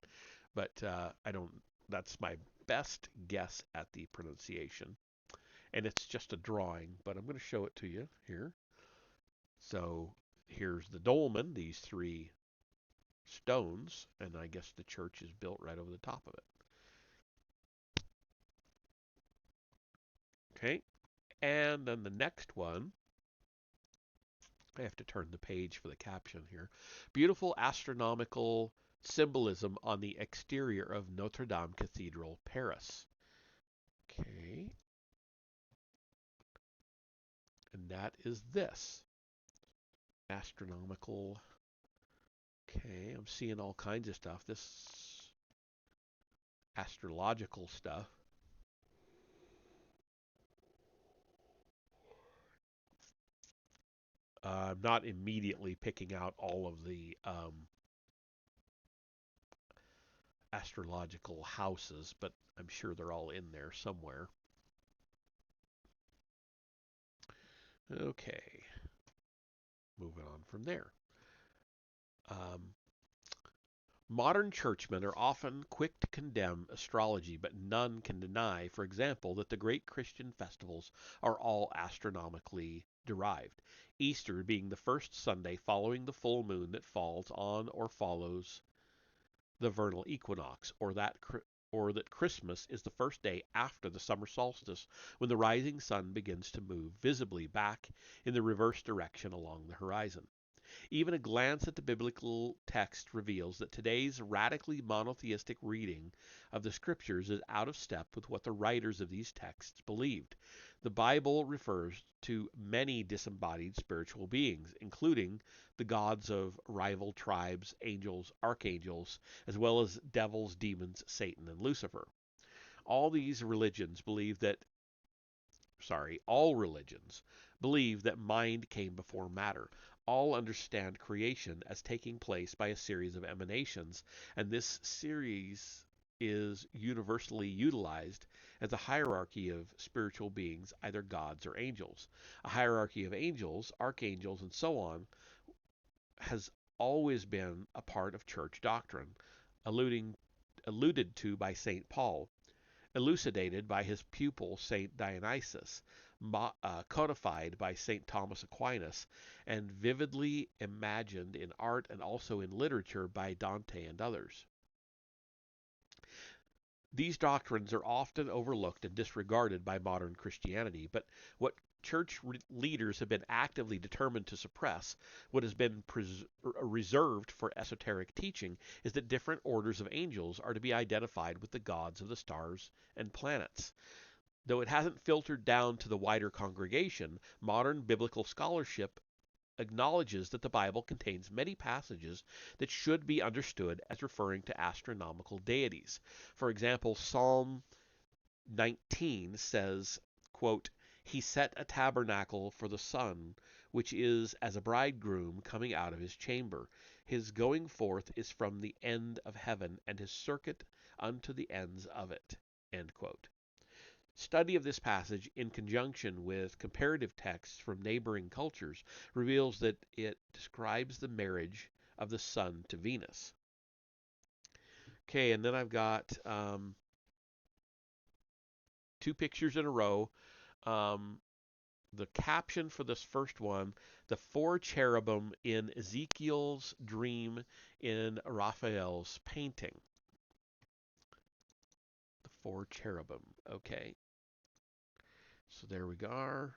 but I don't. That's my best guess at the pronunciation. And it's just a drawing, but I'm going to show it to you here. So here's the dolmen, these 3 stones, and I guess the church is built right over the top of it. Okay, and then the next one, I have to turn the page for the caption here. Beautiful astronomical symbolism on the exterior of Notre Dame Cathedral, Paris. Okay, and that is this. Astronomical. Okay, I'm seeing all kinds of stuff. This astrological stuff. I'm not immediately picking out all of the astrological houses, but I'm sure they're all in there somewhere. Okay, moving on from there. Um, Modern churchmen are often quick to condemn astrology, but none can deny, for example, that the great Christian festivals are all astronomically derived. Easter being the first Sunday following the full moon that falls on or follows the vernal equinox, or that Christmas is the first day after the summer solstice, when the rising sun begins to move visibly back in the reverse direction along the horizon. Even a glance at the biblical text reveals that today's radically monotheistic reading of the scriptures is out of step with what the writers of these texts believed. The Bible refers to many disembodied spiritual beings, including the gods of rival tribes, angels, archangels, as well as devils, demons, Satan, and Lucifer. All these religions believe that all religions believe that mind came before matter. All understand creation as taking place by a series of emanations, and this series is universally utilized as a hierarchy of spiritual beings, either gods or angels. A hierarchy of angels, archangels, and so on has always been a part of church doctrine, alluding, alluded to by St. Paul, elucidated by his pupil St. Dionysius, codified by St. Thomas Aquinas, and vividly imagined in art and also in literature by Dante and others. These doctrines are often overlooked and disregarded by modern Christianity, but what church leaders have been actively determined to suppress, what has been reserved for esoteric teaching, is that different orders of angels are to be identified with the gods of the stars and planets. Though it hasn't filtered down to the wider congregation, modern biblical scholarship acknowledges that the Bible contains many passages that should be understood as referring to astronomical deities. For example, Psalm 19 says, quote, "He set a tabernacle for the sun, which is as a bridegroom coming out of his chamber. His going forth is from the end of heaven, and his circuit unto the ends of it." End quote. Study of this passage in conjunction with comparative texts from neighboring cultures reveals that it describes the marriage of the sun to Venus. Okay, and then I've got 2 pictures in a row. Um, the caption for this first one, the 4 cherubim in Ezekiel's dream in Raphael's painting. The 4 cherubim. Okay, so there we go.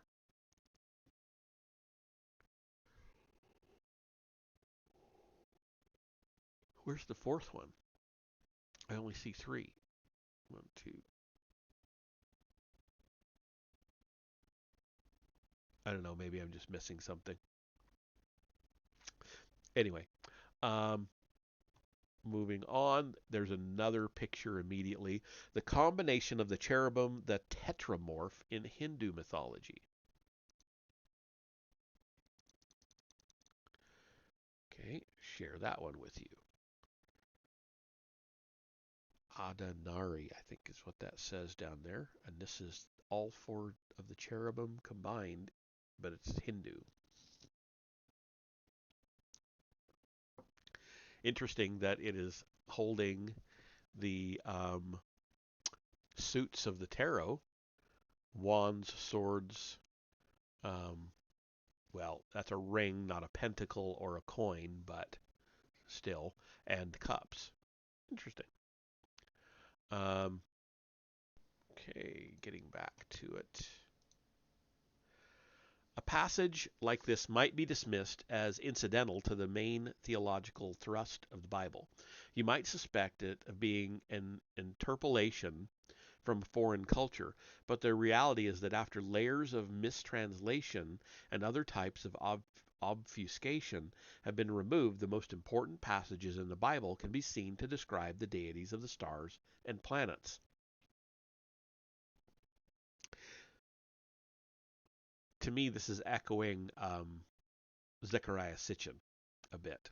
Where's the fourth one? I only see 3. 1, 2. I don't know. Maybe I'm just missing something. Anyway, um, Moving on, there's another picture immediately. The combination of the cherubim, the tetramorph in Hindu mythology. Okay, share that one with you. Adanari, I think is what that says down there. And this is all four of the cherubim combined, but it's Hindu. Interesting that it is holding the suits of the tarot, wands, swords, um, well, that's a ring, not a pentacle or a coin, but still, and cups. Interesting. Um, okay, getting back to it. A passage like this might be dismissed as incidental to the main theological thrust of the Bible. You might suspect it of being an interpolation from foreign culture, but the reality is that after layers of mistranslation and other types of obfuscation have been removed, the most important passages in the Bible can be seen to describe the deities of the stars and planets. To me, this is echoing Zechariah Sitchin a bit.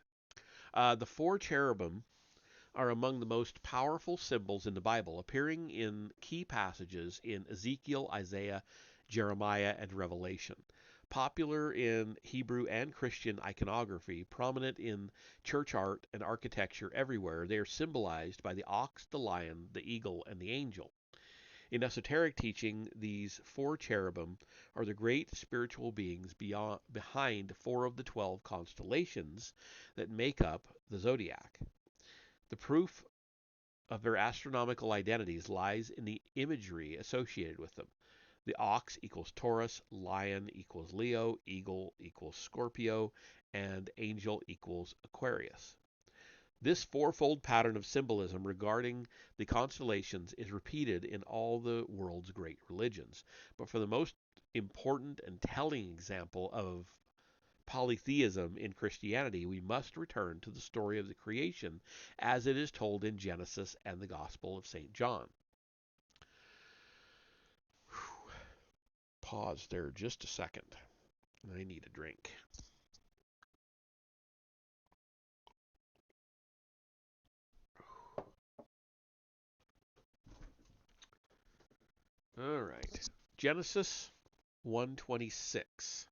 The four cherubim are among the most powerful symbols in the Bible, appearing in key passages in Ezekiel, Isaiah, Jeremiah, and Revelation. Popular in Hebrew and Christian iconography, prominent in church art and architecture everywhere, they are symbolized by the ox, the lion, the eagle, and the angel. In esoteric teaching, these four cherubim are the great spiritual beings behind four of the 12 constellations that make up the zodiac. The proof of their astronomical identities lies in the imagery associated with them. The ox equals Taurus, lion equals Leo, eagle equals Scorpio, and angel equals Aquarius. This fourfold pattern of symbolism regarding the constellations is repeated in all the world's great religions. But for the most important and telling example of polytheism in Christianity, we must return to the story of the creation as it is told in Genesis and the Gospel of St. John. Pause there just a second. I need a drink. All right. Genesis 1:26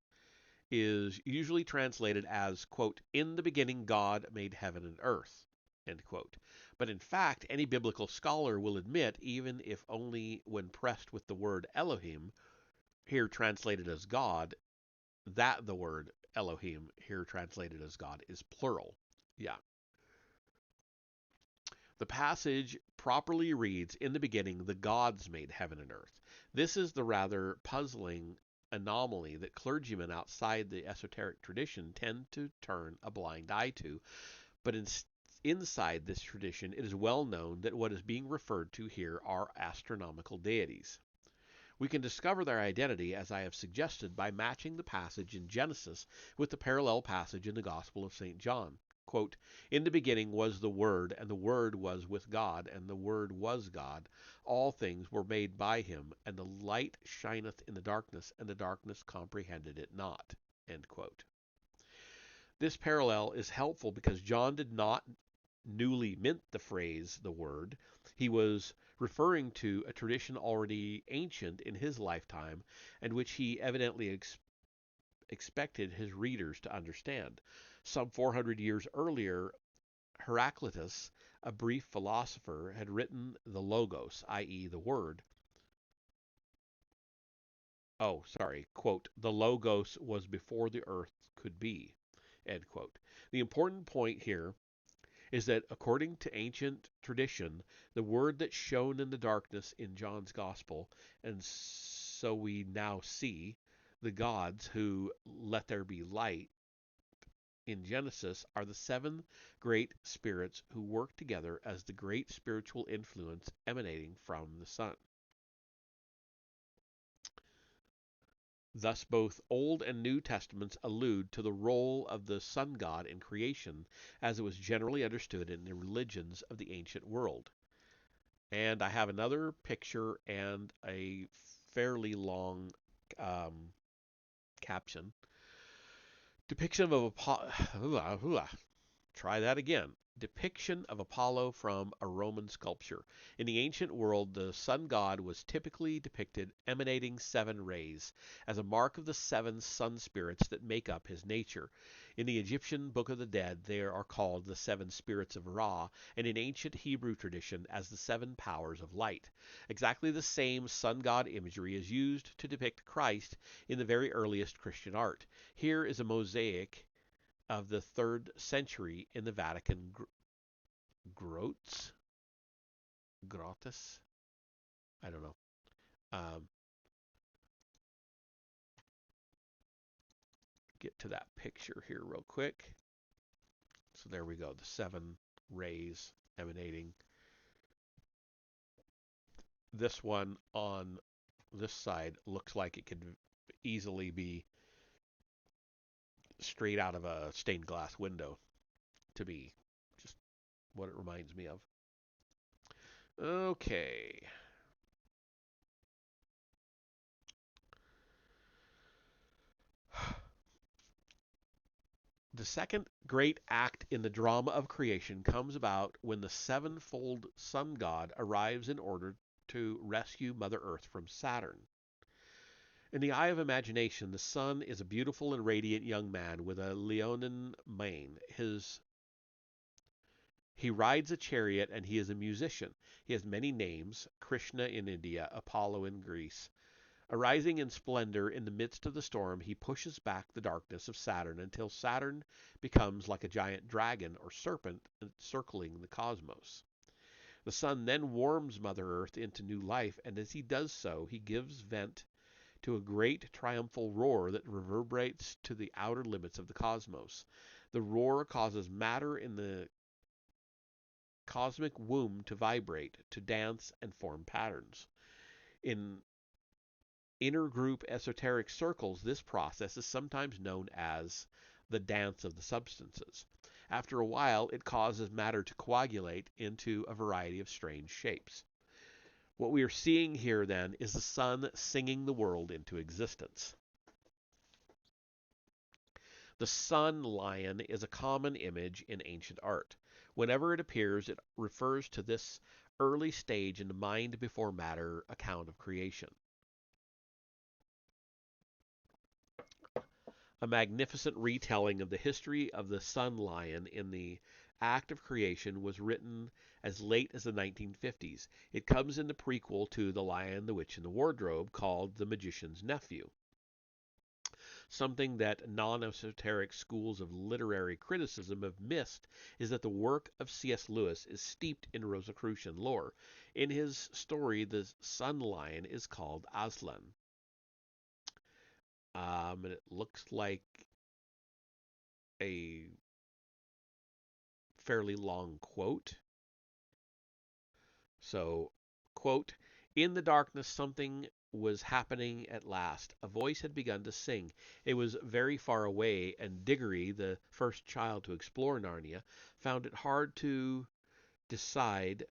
is usually translated as, quote, "In the beginning God made heaven and earth," end quote. But in fact, any biblical scholar will admit, even if only when pressed with the word Elohim, here translated as God, that the word Elohim, here translated as God, is plural. Yeah. The passage properly reads, "In the beginning, the gods made heaven and earth." This is the rather puzzling anomaly that clergymen outside the esoteric tradition tend to turn a blind eye to, but inside this tradition, it is well known that what is being referred to here are astronomical deities. We can discover their identity, as I have suggested, by matching the passage in Genesis with the parallel passage in the Gospel of St. John. Quote, "In the beginning was the Word, and the Word was with God, and the Word was God. All things were made by him, and the light shineth in the darkness, and the darkness comprehended it not." End quote. This parallel is helpful because John did not newly mint the phrase "the Word." He was referring to a tradition already ancient in his lifetime and which he evidently expected his readers to understand. Some 400 years earlier, Heraclitus, a brief philosopher, had written the Logos, i.e., the Word. Oh, sorry, quote, "The Logos was before the earth could be," end quote. The important point here is that according to ancient tradition, the word that shone in the darkness in John's Gospel, and so we now see, the gods who let there be light in Genesis, are the seven great spirits who work together as the great spiritual influence emanating from the sun. Thus, both Old and New Testaments allude to the role of the sun god in creation as it was generally understood in the religions of the ancient world. And I have another picture and a fairly long um, caption. Depiction of Apollo. Try that again. Depiction of Apollo from a Roman sculpture. In the ancient world, the sun god was typically depicted emanating 7 rays, as a mark of the 7 sun spirits that make up his nature. In the Egyptian Book of the Dead, they are called the 7 spirits of Ra, and in ancient Hebrew tradition as the 7 powers of light. Exactly the same sun god imagery is used to depict Christ in the very earliest Christian art. Here is a mosaic of the 3rd century in the Vatican grots, grotus. I don't know. Um, get to that picture here real quick. So there we go. The 7 rays emanating. This one on this side looks like it could easily be straight out of a stained glass window to me. Just what it reminds me of. Okay. The second great act in the drama of creation comes about when the sevenfold sun god arrives in order to rescue Mother Earth from Saturn. In the eye of imagination, the sun is a beautiful and radiant young man with a leonine mane. He rides a chariot and he is a musician. He has many names: Krishna in India, Apollo in Greece. Arising in splendor in the midst of the storm, he pushes back the darkness of Saturn until Saturn becomes like a giant dragon or serpent encircling the cosmos. The sun then warms Mother Earth into new life, and as he does so, he gives vent to a great triumphal roar that reverberates to the outer limits of the cosmos. The roar causes matter in the cosmic womb to vibrate, to dance, and form patterns. In intergroup esoteric circles, this process is sometimes known as the dance of the substances. After a while, it causes matter to coagulate into a variety of strange shapes. What we are seeing here, then, is the sun singing the world into existence. The sun lion is a common image in ancient art. Whenever it appears, it refers to this early stage in the mind before matter account of creation. A magnificent retelling of the history of the sun lion in the act of creation was written as late as the 1950s. It comes in the prequel to The Lion, the Witch, and the Wardrobe, called The Magician's Nephew. Something that non-esoteric schools of literary criticism have missed is that the work of C.S. Lewis is steeped in Rosicrucian lore. In his story, the sun lion is called Aslan. And it looks like a fairly long quote. So, quote, "In the darkness something was happening at last. A voice had begun to sing. It was very far away, and Diggory, the first child to explore Narnia, found it hard to decide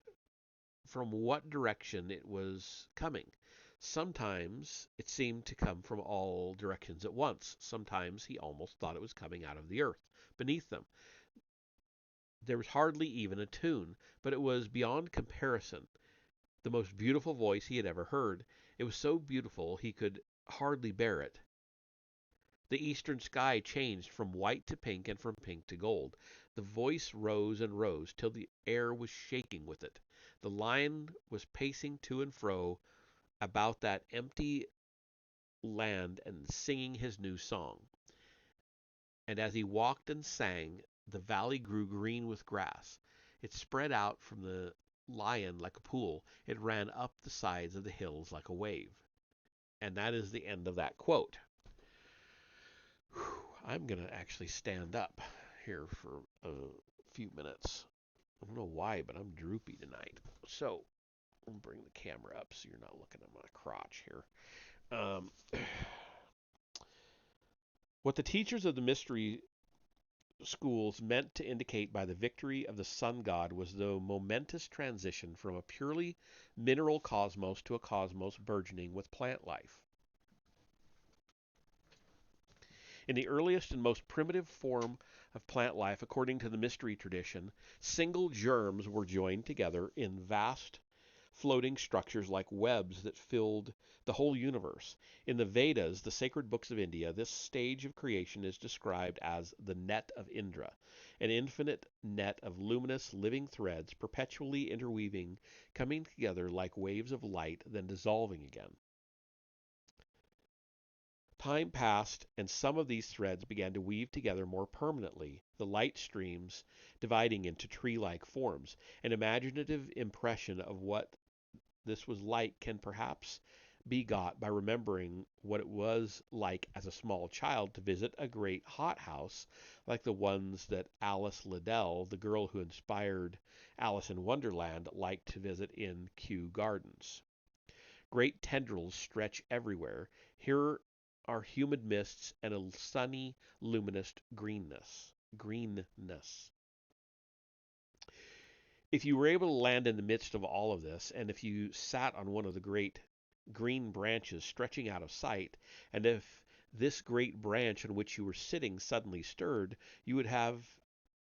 from what direction it was coming. Sometimes it seemed to come from all directions at once. Sometimes he almost thought it was coming out of the earth beneath them. There was hardly even a tune, but it was beyond comparison the most beautiful voice he had ever heard. It was so beautiful he could hardly bear it. The eastern sky changed from white to pink and from pink to gold. The voice rose and rose till the air was shaking with it. The lion was pacing to and fro about that empty land and singing his new song. And as he walked and sang, the valley grew green with grass. It spread out from the lion like a pool. It ran up the sides of the hills like a wave." And that is the end of that quote. Whew, I'm going to actually stand up here for a few minutes. I don't know why, but I'm droopy tonight. So I'll bring the camera up so you're not looking at my crotch here. What the teachers of the mystery schools meant to indicate by the victory of the sun god was the momentous transition from a purely mineral cosmos to a cosmos burgeoning with plant life. In the earliest and most primitive form of plant life, according to the mystery tradition, single germs were joined together in vast floating structures like webs that filled the whole universe. In the Vedas, the sacred books of India, this stage of creation is described as the net of Indra, an infinite net of luminous living threads perpetually interweaving, coming together like waves of light, then dissolving again. Time passed, and some of these threads began to weave together more permanently, the light streams dividing into tree-like forms. An imaginative impression of what this was like can perhaps be got by remembering what it was like as a small child to visit a great hothouse like the ones that Alice Liddell, the girl who inspired Alice in Wonderland, liked to visit in Kew Gardens. Great tendrils stretch everywhere. Here are humid mists and a sunny, luminous greenness. If you were able to land in the midst of all of this, and if you sat on one of the great green branches stretching out of sight, and if this great branch on which you were sitting suddenly stirred, you would have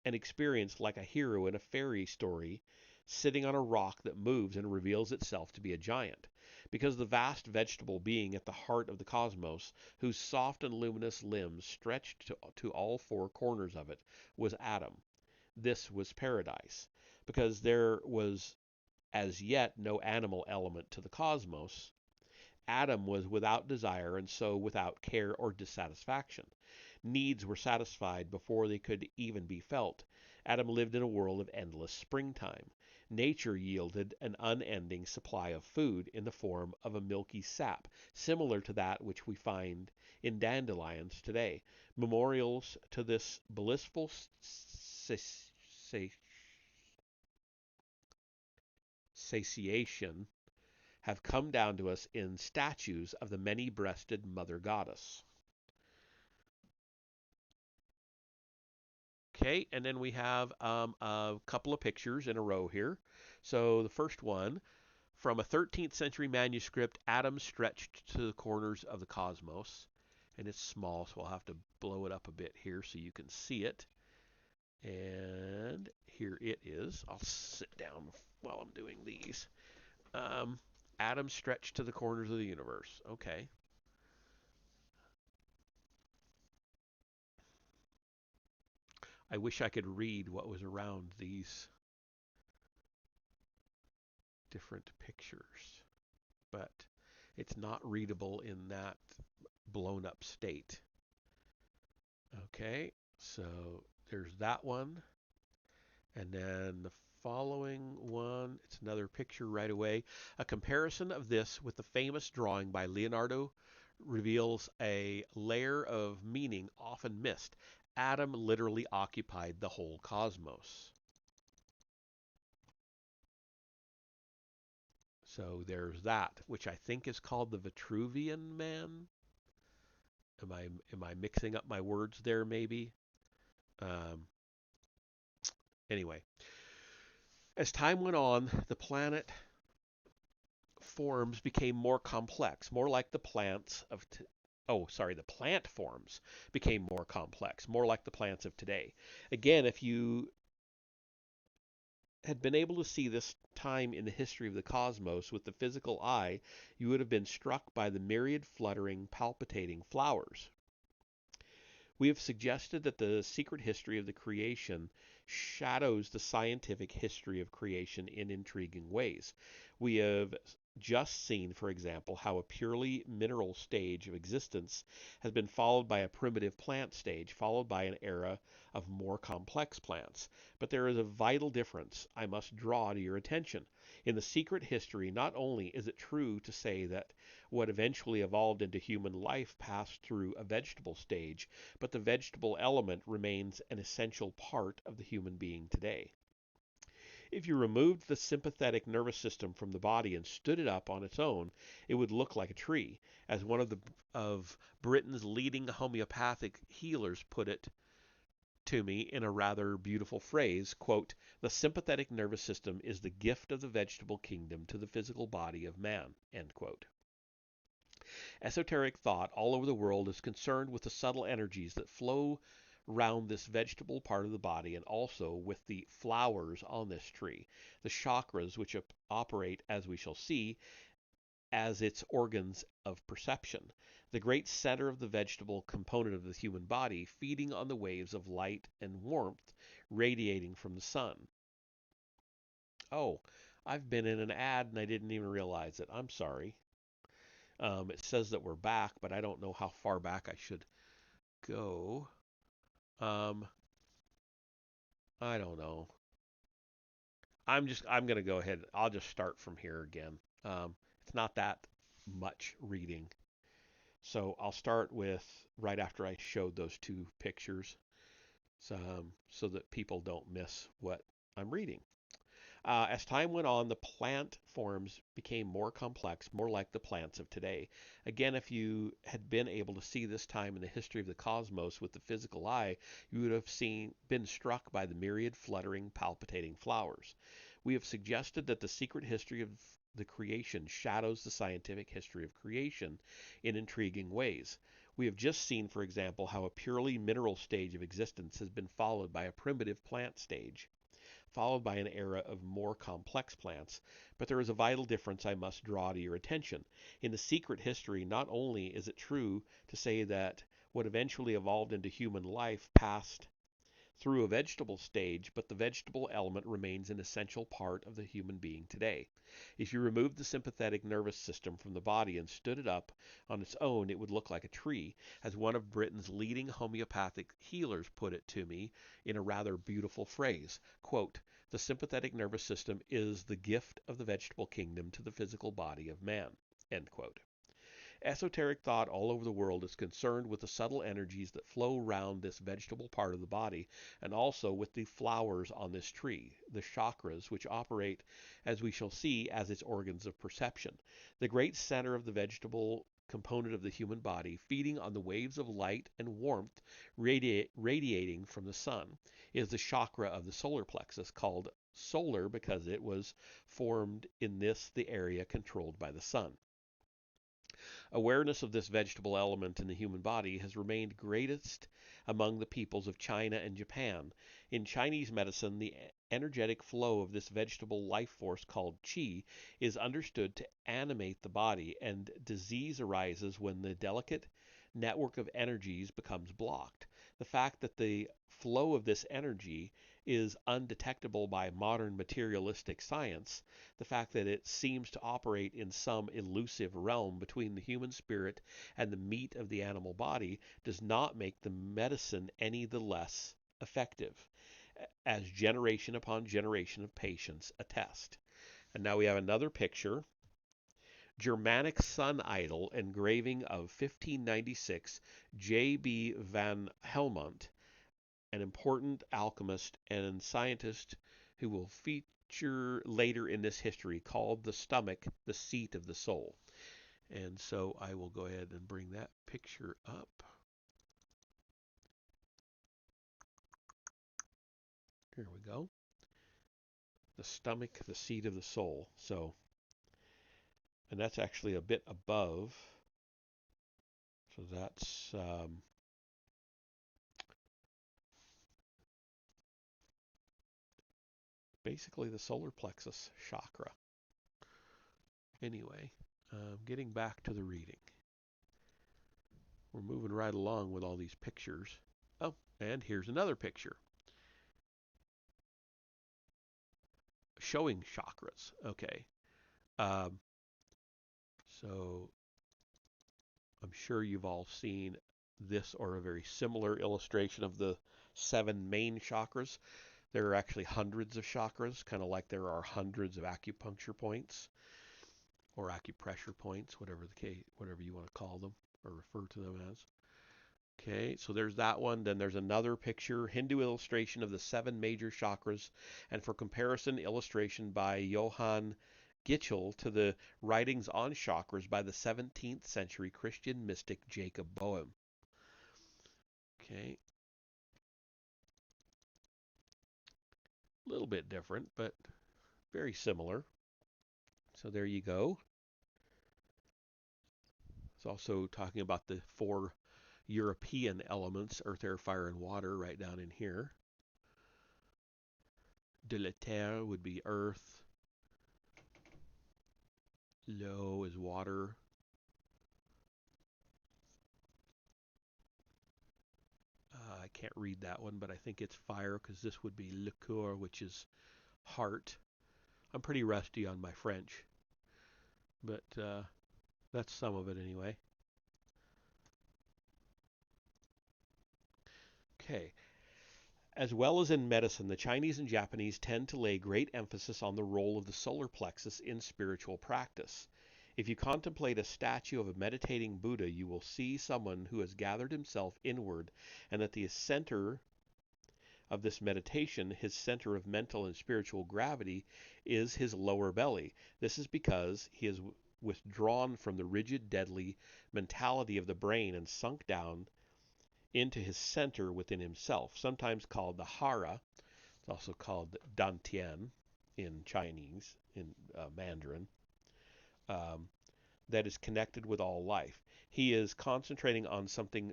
an experience like a hero in a fairy story sitting on a rock that moves and reveals itself to be a giant. Because the vast vegetable being at the heart of the cosmos, whose soft and luminous limbs stretched to all four corners of it, was Adam. This was paradise. Because there was as yet no animal element to the cosmos, Adam was without desire and so without care or dissatisfaction. Needs were satisfied before they could even be felt. Adam lived in a world of endless springtime. Nature yielded an unending supply of food in the form of a milky sap, similar to that which we find in dandelions today. Memorials to this blissful satiation have come down to us in statues of the many-breasted mother goddess. Okay, and then we have a couple of pictures in a row here. So the first one, from a 13th century manuscript, Adam stretched to the corners of the cosmos. And it's small, so I'll have to blow it up a bit here so you can see it. And here it is. I'll sit down while I'm doing these. Um, Adam stretched to the corners of the universe. Okay. I wish I could read what was around these different pictures, but it's not readable in that blown up state. Okay, so there's that one. And then the following one, it's another picture right away. A comparison of this with the famous drawing by Leonardo reveals a layer of meaning often missed. Adam literally occupied the whole cosmos. So there's that, which I think is called the Vitruvian Man. Am I mixing up my words there? Maybe. Um, anyway, as time went on, the planet forms became more complex, more like the plants of. The plant forms became more complex, more like the plants of today. Again, if you had been able to see this time in the history of the cosmos with the physical eye, you would have been struck by the myriad fluttering, palpitating flowers. We have suggested that the secret history of the creation shadows the scientific history of creation in intriguing ways. We have just seen, for example, how a purely mineral stage of existence has been followed by a primitive plant stage, followed by an era of more complex plants. But there is a vital difference I must draw to your attention. In the secret history, not only is it true to say that what eventually evolved into human life passed through a vegetable stage, but the vegetable element remains an essential part of the human being today. If you removed the sympathetic nervous system from the body and stood it up on its own, it would look like a tree, as one of Britain's leading homeopathic healers put it to me in a rather beautiful phrase, quote, "The sympathetic nervous system is the gift of the vegetable kingdom to the physical body of man," end quote. Esoteric thought all over the world is concerned with the subtle energies that flow round this vegetable part of the body and also with the flowers on this tree, the chakras which operate, as we shall see, as its organs of perception, the great center of the vegetable component of the human body, feeding on the waves of light and warmth radiating from the sun. Oh, I've been in an ad and I didn't even realize it. I'm sorry. It says that we're back, but I don't know how far back I should go. Um, I don't know. I'm gonna go ahead. I'll just start from here again. It's not that much reading. So I'll start with right after I showed those two pictures, so that people don't miss what I'm reading. As time went on, the plant forms became more complex, more like the plants of today. Again, if you had been able to see this time in the history of the cosmos with the physical eye, you would have been struck by the myriad fluttering, palpitating flowers. We have suggested that the secret history of the creation shadows the scientific history of creation in intriguing ways. We have just seen, for example, how a purely mineral stage of existence has been followed by a primitive plant stage, followed by an era of more complex plants. But there is a vital difference I must draw to your attention. In the secret history, not only is it true to say that what eventually evolved into human life passed through a vegetable stage, but the vegetable element remains an essential part of the human being today. If you removed the sympathetic nervous system from the body and stood it up on its own, it would look like a tree, as one of Britain's leading homeopathic healers put it to me in a rather beautiful phrase. Quote, "The sympathetic nervous system is the gift of the vegetable kingdom to the physical body of man." End quote. Esoteric thought all over the world is concerned with the subtle energies that flow round this vegetable part of the body and also with the flowers on this tree, the chakras, which operate, as we shall see, as its organs of perception. The great center of the vegetable component of the human body, feeding on the waves of light and warmth radiating from the sun, is the chakra of the solar plexus, called solar because it was formed in the area controlled by the sun. Awareness of this vegetable element in the human body has remained greatest among the peoples of China and Japan. In Chinese medicine, the energetic flow of this vegetable life force called qi is understood to animate the body, and disease arises when the delicate network of energies becomes blocked. The fact that the flow of this energy is undetectable by modern materialistic science, the fact that it seems to operate in some elusive realm between the human spirit and the meat of the animal body, does not make the medicine any the less effective, as generation upon generation of patients attest. And now we have another picture. Germanic sun idol engraving of 1596, J.B. van Helmont, an important alchemist and scientist who will feature later in this history, called the stomach the seat of the soul. And so I will go ahead and bring that picture up. Here we go. The stomach, the seat of the soul. So, and that's actually a bit above. So that's basically the solar plexus chakra. Anyway, getting back to the reading. We're moving right along with all these pictures. Oh, and here's another picture showing chakras. Okay. Um, so I'm sure you've all seen this or a very similar illustration of the 7 main chakras. There are actually hundreds of chakras, kind of like there are hundreds of acupuncture points or acupressure points, whatever you want to call them or refer to them as. Okay, so there's that one. Then there's another picture, Hindu illustration of the seven major chakras, and for comparison, illustration by Johann Gitchell to the writings on chakras by the 17th century Christian mystic Jacob Boehm. Okay, a little bit different, but very similar. So there you go. It's also talking about the four European elements, earth, air, fire, and water, right down in here. De la terre would be earth. L'eau is water. I can't read that one, but I think it's fire because this would be le coeur, which is heart. I'm pretty rusty on my French, but that's some of it anyway. Okay. As well as in medicine, the Chinese and Japanese tend to lay great emphasis on the role of the solar plexus in spiritual practice. If you contemplate a statue of a meditating Buddha, you will see someone who has gathered himself inward, and at the center of this meditation, his center of mental and spiritual gravity is his lower belly. This is because he is withdrawn from the rigid, deadly mentality of the brain and sunk down into his center within himself, sometimes called the hara. It's also called dantian in Chinese, in Mandarin, um, that is connected with all life. He is concentrating on something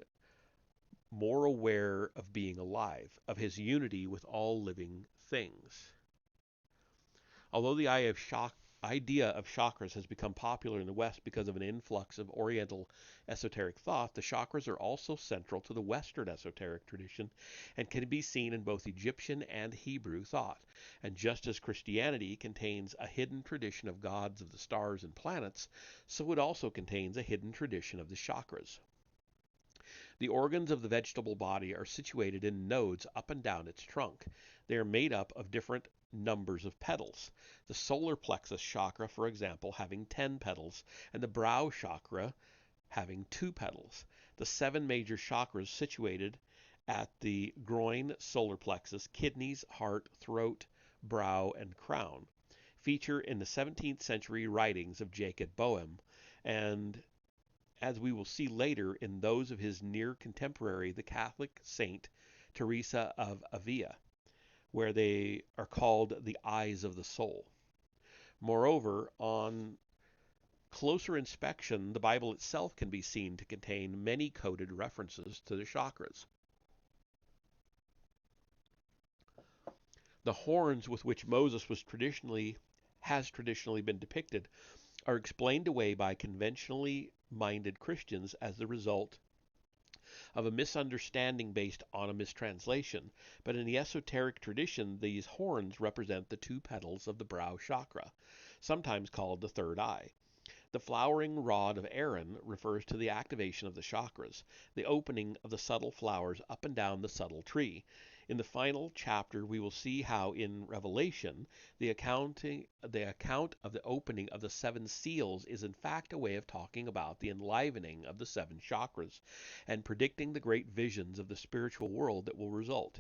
more aware of being alive, of his unity with all living things. Although the idea of chakras has become popular in the West because of an influx of Oriental esoteric thought, the chakras are also central to the Western esoteric tradition and can be seen in both Egyptian and Hebrew thought. And just as Christianity contains a hidden tradition of gods of the stars and planets, so it also contains a hidden tradition of the chakras. The organs of the vegetable body are situated in nodes up and down its trunk. They are made up of different numbers of petals. The solar plexus chakra, for example, having 10 petals, and the brow chakra having 2 petals. The 7 major chakras situated at the groin, solar plexus, kidneys, heart, throat, brow, and crown feature in the 17th century writings of Jacob Boehm, and as we will see later in those of his near contemporary, the Catholic saint Teresa of Avila, where they are called the eyes of the soul. Moreover, on closer inspection, the Bible itself can be seen to contain many coded references to the chakras. The horns with which Moses has traditionally been depicted are explained away by conventionally minded Christians as the result of a misunderstanding based on a mistranslation, but in the esoteric tradition, these horns represent the 2 petals of the brow chakra, sometimes called the third eye. The flowering rod of Aaron refers to the activation of the chakras, the opening of the subtle flowers up and down the subtle tree. In the final chapter, we will see how in Revelation, the account of the opening of the 7 seals is in fact a way of talking about the enlivening of the 7 chakras and predicting the great visions of the spiritual world that will result.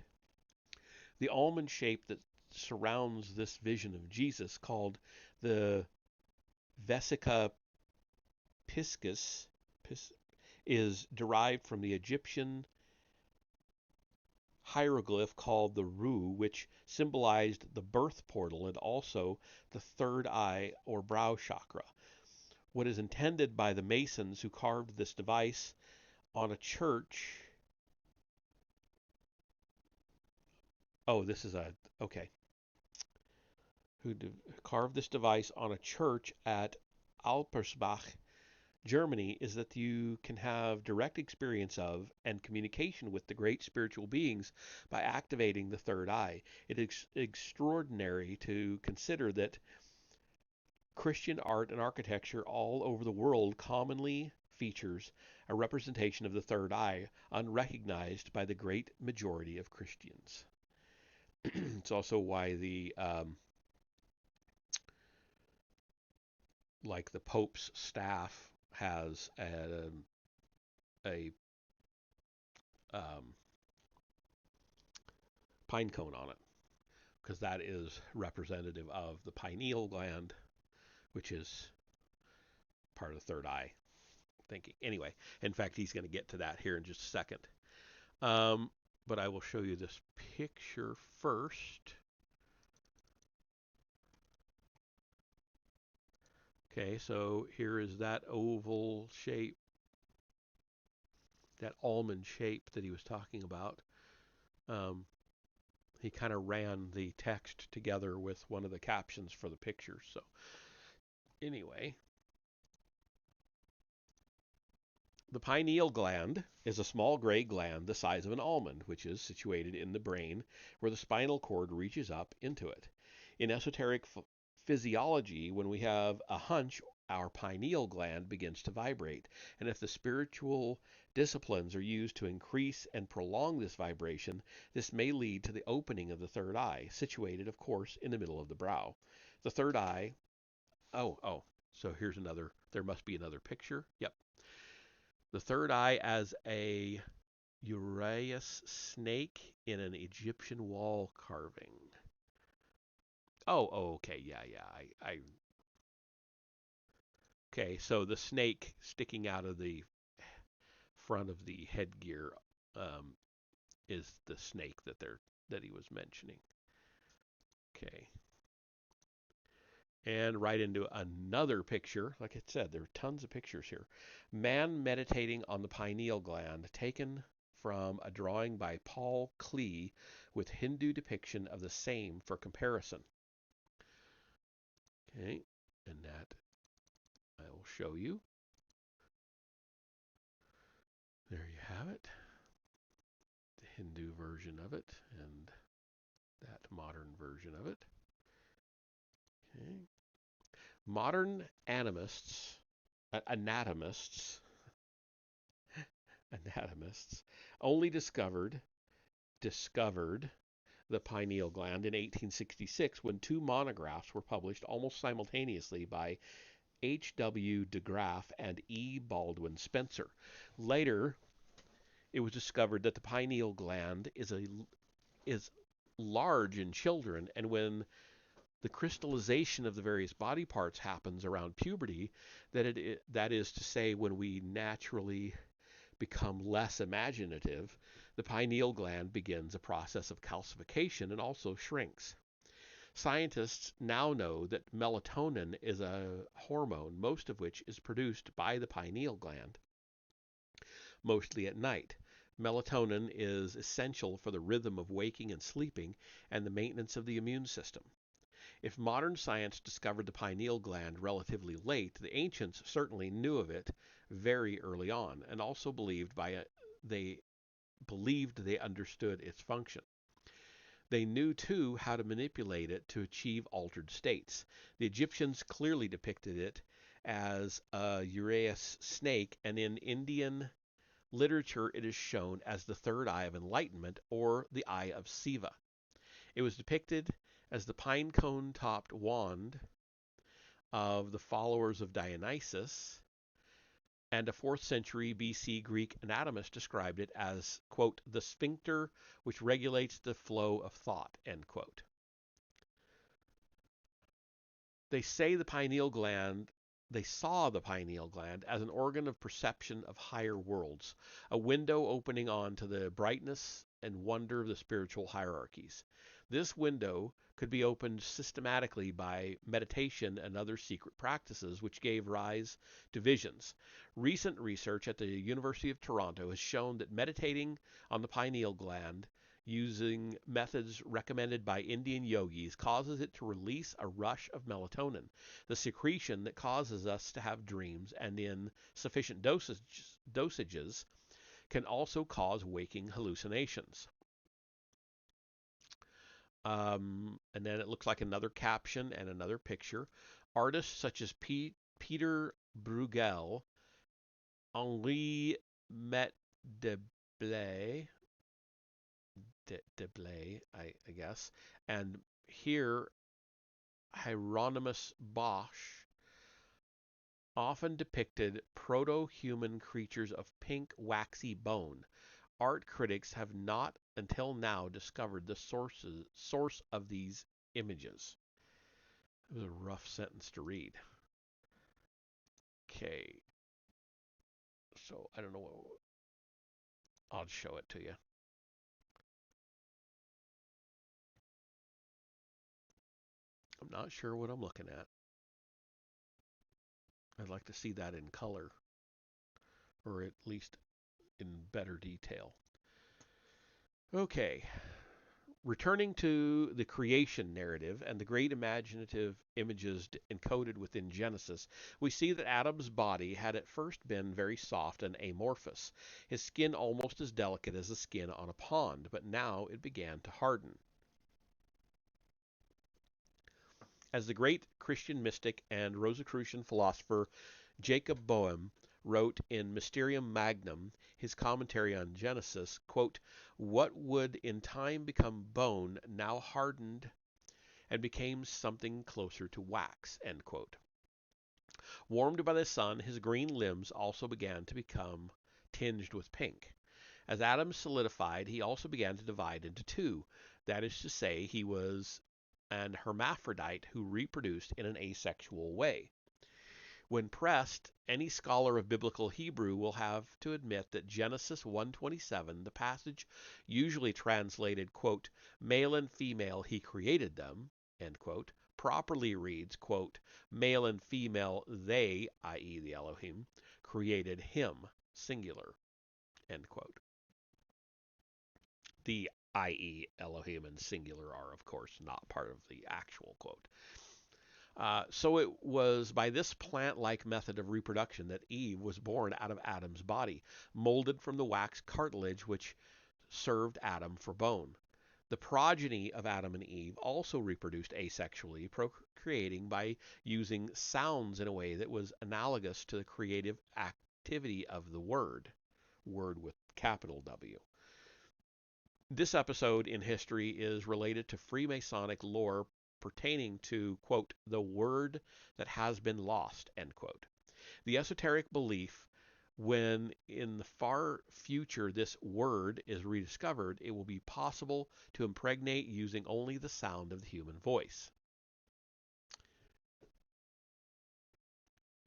The almond shape that surrounds this vision of Jesus, called the Vesica piscis, is derived from the Egyptian hieroglyph called the Ru, which symbolized the birth portal and also the third eye or brow chakra. What is intended by the Masons who carved this device on a church. Oh, this is okay. Who carved this device on a church at Alpersbach, Germany, is that you can have direct experience of and communication with the great spiritual beings by activating the third eye. It is extraordinary to consider that Christian art and architecture all over the world commonly features a representation of the third eye, unrecognized by the great majority of Christians. It's also why the Pope's staff has a pine cone on it, because that is representative of the pineal gland, which is part of the third eye. Thinking. Anyway, in fact, he's going to get to that here in just a second. But I will show you this picture first. Okay, so here is that oval shape, that almond shape that he was talking about. He kind of ran the text together with one of the captions for the picture. So anyway, the pineal gland is a small gray gland the size of an almond, which is situated in the brain where the spinal cord reaches up into it. In esoteric physiology, when we have a hunch, our pineal gland begins to vibrate. And if the spiritual disciplines are used to increase and prolong this vibration, this may lead to the opening of the third eye, situated, of course, in the middle of the brow. The third eye, so here's another, there must be another picture. Yep. The third eye as a uraeus snake in an Egyptian wall carving. Okay, yeah. Okay, so the snake sticking out of the front of the headgear is the snake that he was mentioning. Okay. And right into another picture. Like I said, there are tons of pictures here. Man meditating on the pineal gland, taken from a drawing by Paul Klee with Hindu depiction of the same for comparison. Okay, and that I will show you. There you have it. The Hindu version of it and that modern version of it. Okay. Modern anatomists only discovered the pineal gland in 1866 when two monographs were published almost simultaneously by H.W. de Graaf and E. Baldwin Spencer. Later, it was discovered that the pineal gland is large in children, and when the crystallization of the various body parts happens around puberty, that is to say, when we naturally become less imaginative, the pineal gland begins a process of calcification and also shrinks. Scientists now know that melatonin is a hormone, most of which is produced by the pineal gland, mostly at night. Melatonin is essential for the rhythm of waking and sleeping and the maintenance of the immune system. If modern science discovered the pineal gland relatively late, the ancients certainly knew of it very early on, and also they understood its function. They knew, too, how to manipulate it to achieve altered states. The Egyptians clearly depicted it as a uraeus snake, and in Indian literature it is shown as the third eye of enlightenment, or the eye of Siva. It was depicted as the pine cone-topped wand of the followers of Dionysus, and a 4th century BC Greek anatomist described it as, quote, the sphincter which regulates the flow of thought, end quote. They saw the pineal gland as an organ of perception of higher worlds, a window opening onto the brightness and wonder of the spiritual hierarchies. This window could be opened systematically by meditation and other secret practices, which gave rise to visions. Recent research at the University of Toronto has shown that meditating on the pineal gland using methods recommended by Indian yogis causes it to release a rush of melatonin, the secretion that causes us to have dreams, and in sufficient dosages can also cause waking hallucinations. And then it looks like another caption and another picture. Artists such as Peter Bruegel, Henri Deblay, I guess, and here Hieronymus Bosch often depicted proto-human creatures of pink waxy bone. art critics have not until now discovered the source of these images. It was a rough sentence to read. Okay, so I don't know what. I'll show it to you. I'm not sure what I'm looking at. I'd like to see that in color, or at least in better detail. Okay, returning to the creation narrative and the great imaginative images encoded within Genesis, we see that Adam's body had at first been very soft and amorphous, his skin almost as delicate as the skin on a pond, but now it began to harden. As the great Christian mystic and Rosicrucian philosopher Jacob Boehm wrote in Mysterium Magnum, his commentary on Genesis, quote, "What would in time become bone now hardened and became something closer to wax." End quote. Warmed by the sun, his green limbs also began to become tinged with pink. As Adam solidified, he also began to divide into two. That is to say, he was an hermaphrodite who reproduced in an asexual way. When pressed, any scholar of biblical Hebrew will have to admit that Genesis 1:27, the passage usually translated, quote, "male and female he created them," end quote, properly reads, quote, "male and female they," i.e. the Elohim, "created him," singular, end quote. The i.e. Elohim and singular are, of course, not part of the actual quote. So it was by this plant-like method of reproduction that Eve was born out of Adam's body, molded from the wax cartilage which served Adam for bone. The progeny of Adam and Eve also reproduced asexually, procreating by using sounds in a way that was analogous to the creative activity of the word with capital W. This episode in history is related to Freemasonic lore pertaining to, quote, "the word that has been lost," end quote. The esoteric belief when in the far future this word is rediscovered, it will be possible to impregnate using only the sound of the human voice.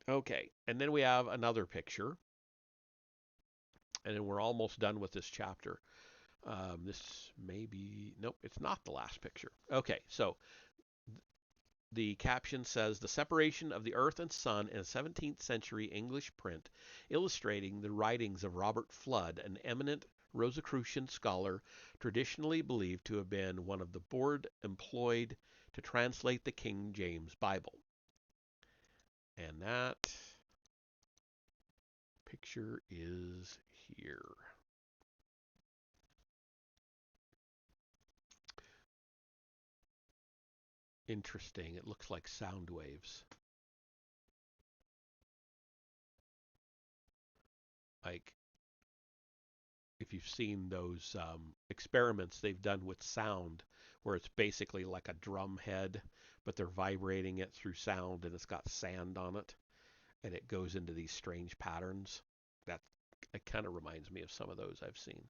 Okay, and then we have another picture, and then we're almost done with this chapter. This may be, nope, it's not the last picture. Okay, so the caption says, "The separation of the earth and sun in a 17th century English print illustrating the writings of Robert Flood, an eminent Rosicrucian scholar traditionally believed to have been one of the board employed to translate the King James Bible." And that picture is here. Interesting. It looks like sound waves. Like if you've seen those experiments they've done with sound, where it's basically like a drum head, but they're vibrating it through sound and it's got sand on it, and it goes into these strange patterns. That it kind of reminds me of some of those I've seen.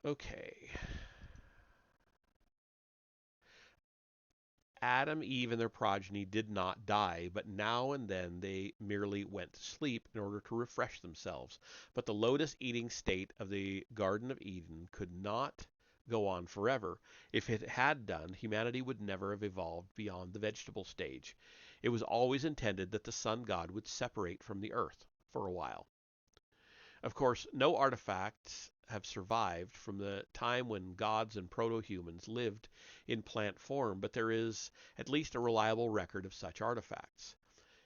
Okay. Adam, Eve, and their progeny did not die, but now and then they merely went to sleep in order to refresh themselves. But the lotus-eating state of the Garden of Eden could not go on forever. If it had done, humanity would never have evolved beyond the vegetable stage. It was always intended that the sun god would separate from the earth for a while. Of course, no artifacts have survived from the time when gods and proto-humans lived in plant form, but there is at least a reliable record of such artifacts.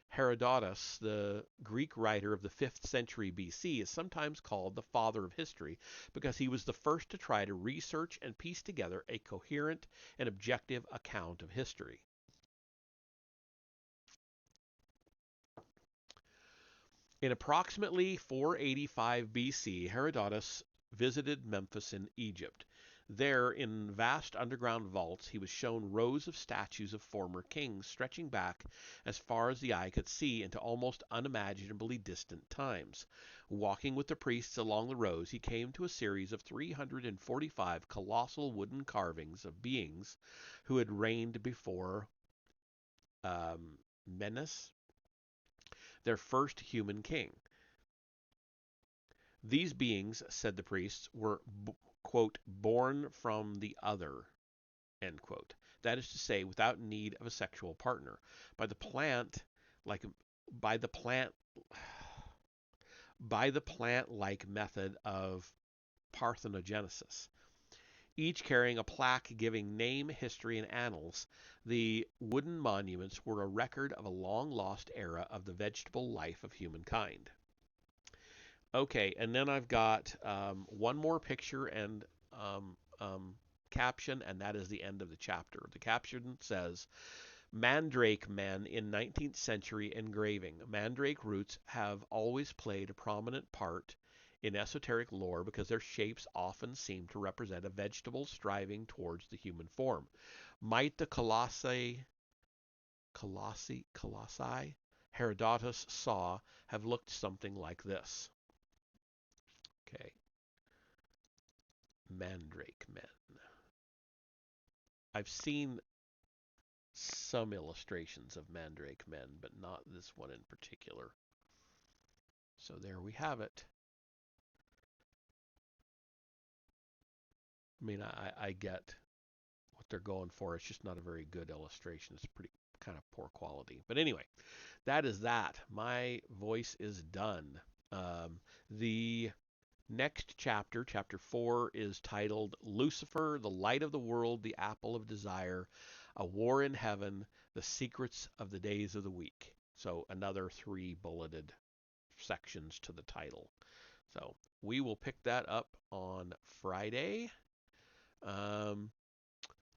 Herodotus, the Greek writer of the 5th century BC, is sometimes called the father of history because he was the first to try to research and piece together a coherent and objective account of history. In approximately 485 BC, Herodotus visited Memphis in Egypt. There, in vast underground vaults, he was shown rows of statues of former kings stretching back as far as the eye could see into almost unimaginably distant times. Walking with the priests along the rows, he came to a series of 345 colossal wooden carvings of beings who had reigned before Menes, their first human king. These beings, said the priests, were, quote, born from the other, end quote. That is to say, without need of a sexual partner. By the plant, like by the plant, by the plant-like method of parthenogenesis. Each carrying a plaque giving name, history, and annals, the wooden monuments were a record of a long-lost era of the vegetable life of humankind. Okay, and then I've got one more picture and caption, and that is the end of the chapter. The caption says, Mandrake men in 19th century engraving. Mandrake roots have always played a prominent part in esoteric lore because their shapes often seem to represent a vegetable striving towards the human form. Might the colossi Herodotus saw have looked something like this? Okay. Mandrake men. I've seen some illustrations of Mandrake men, but not this one in particular. So there we have it. I mean, I get what they're going for. It's just not a very good illustration. It's pretty kind of poor quality. But anyway, that is that. My voice is done. The next chapter, chapter 4, is titled Lucifer, the Light of the World, the Apple of Desire, A War in Heaven, The Secrets of the Days of the Week. So another 3 bulleted sections to the title. So we will pick that up on Friday.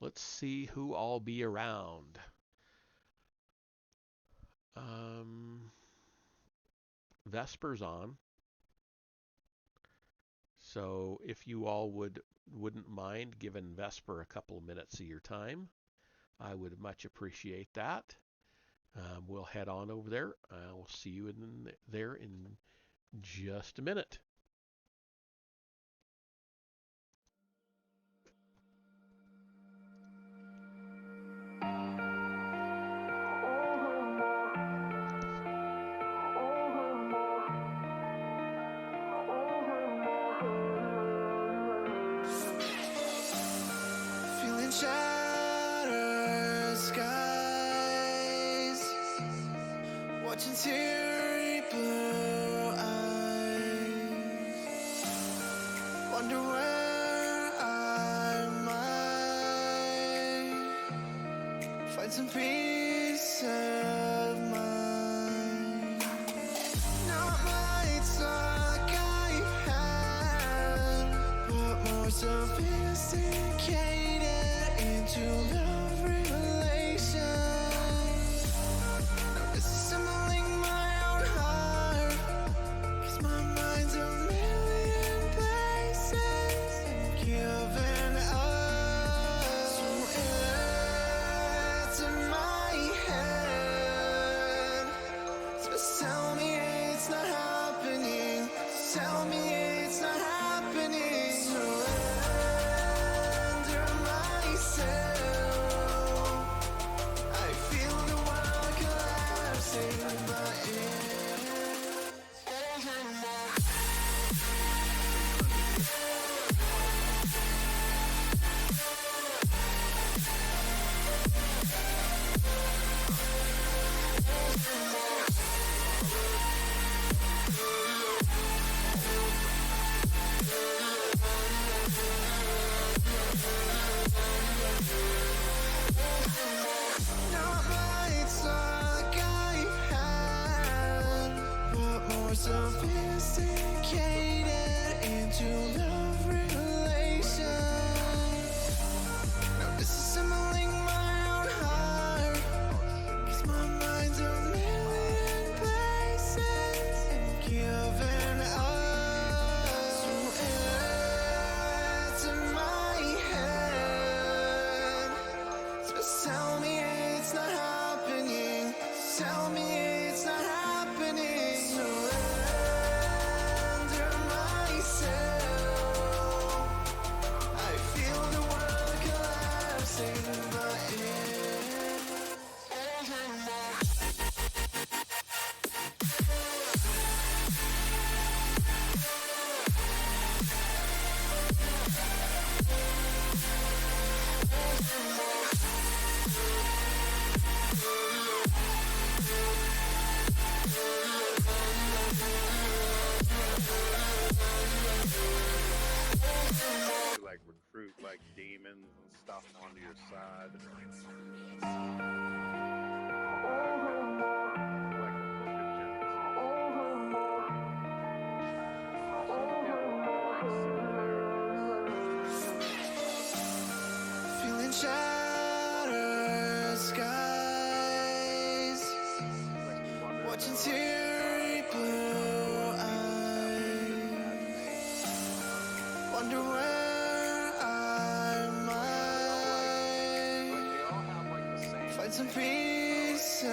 Let's see who all be around. Vesper's on. So if you all wouldn't mind giving Vesper a couple of minutes of your time, I would much appreciate that. We'll head on over there. We'll see you there in just a minute. Feeling shattered skies, watching teary blue eyes, wonder where I might find some peace of mind. Not lights like I've had, but more sophisticated into love relations. Now disassembling my own heart, 'cause my mind's a million places and giving up. So it's in my head. Just tell me it's not happening. Tell me it's not happening. Surrender myself. like demons and stuff onto your side. Feeling shattered skies, watching teary blue eyes. Wonder where I might find some peace.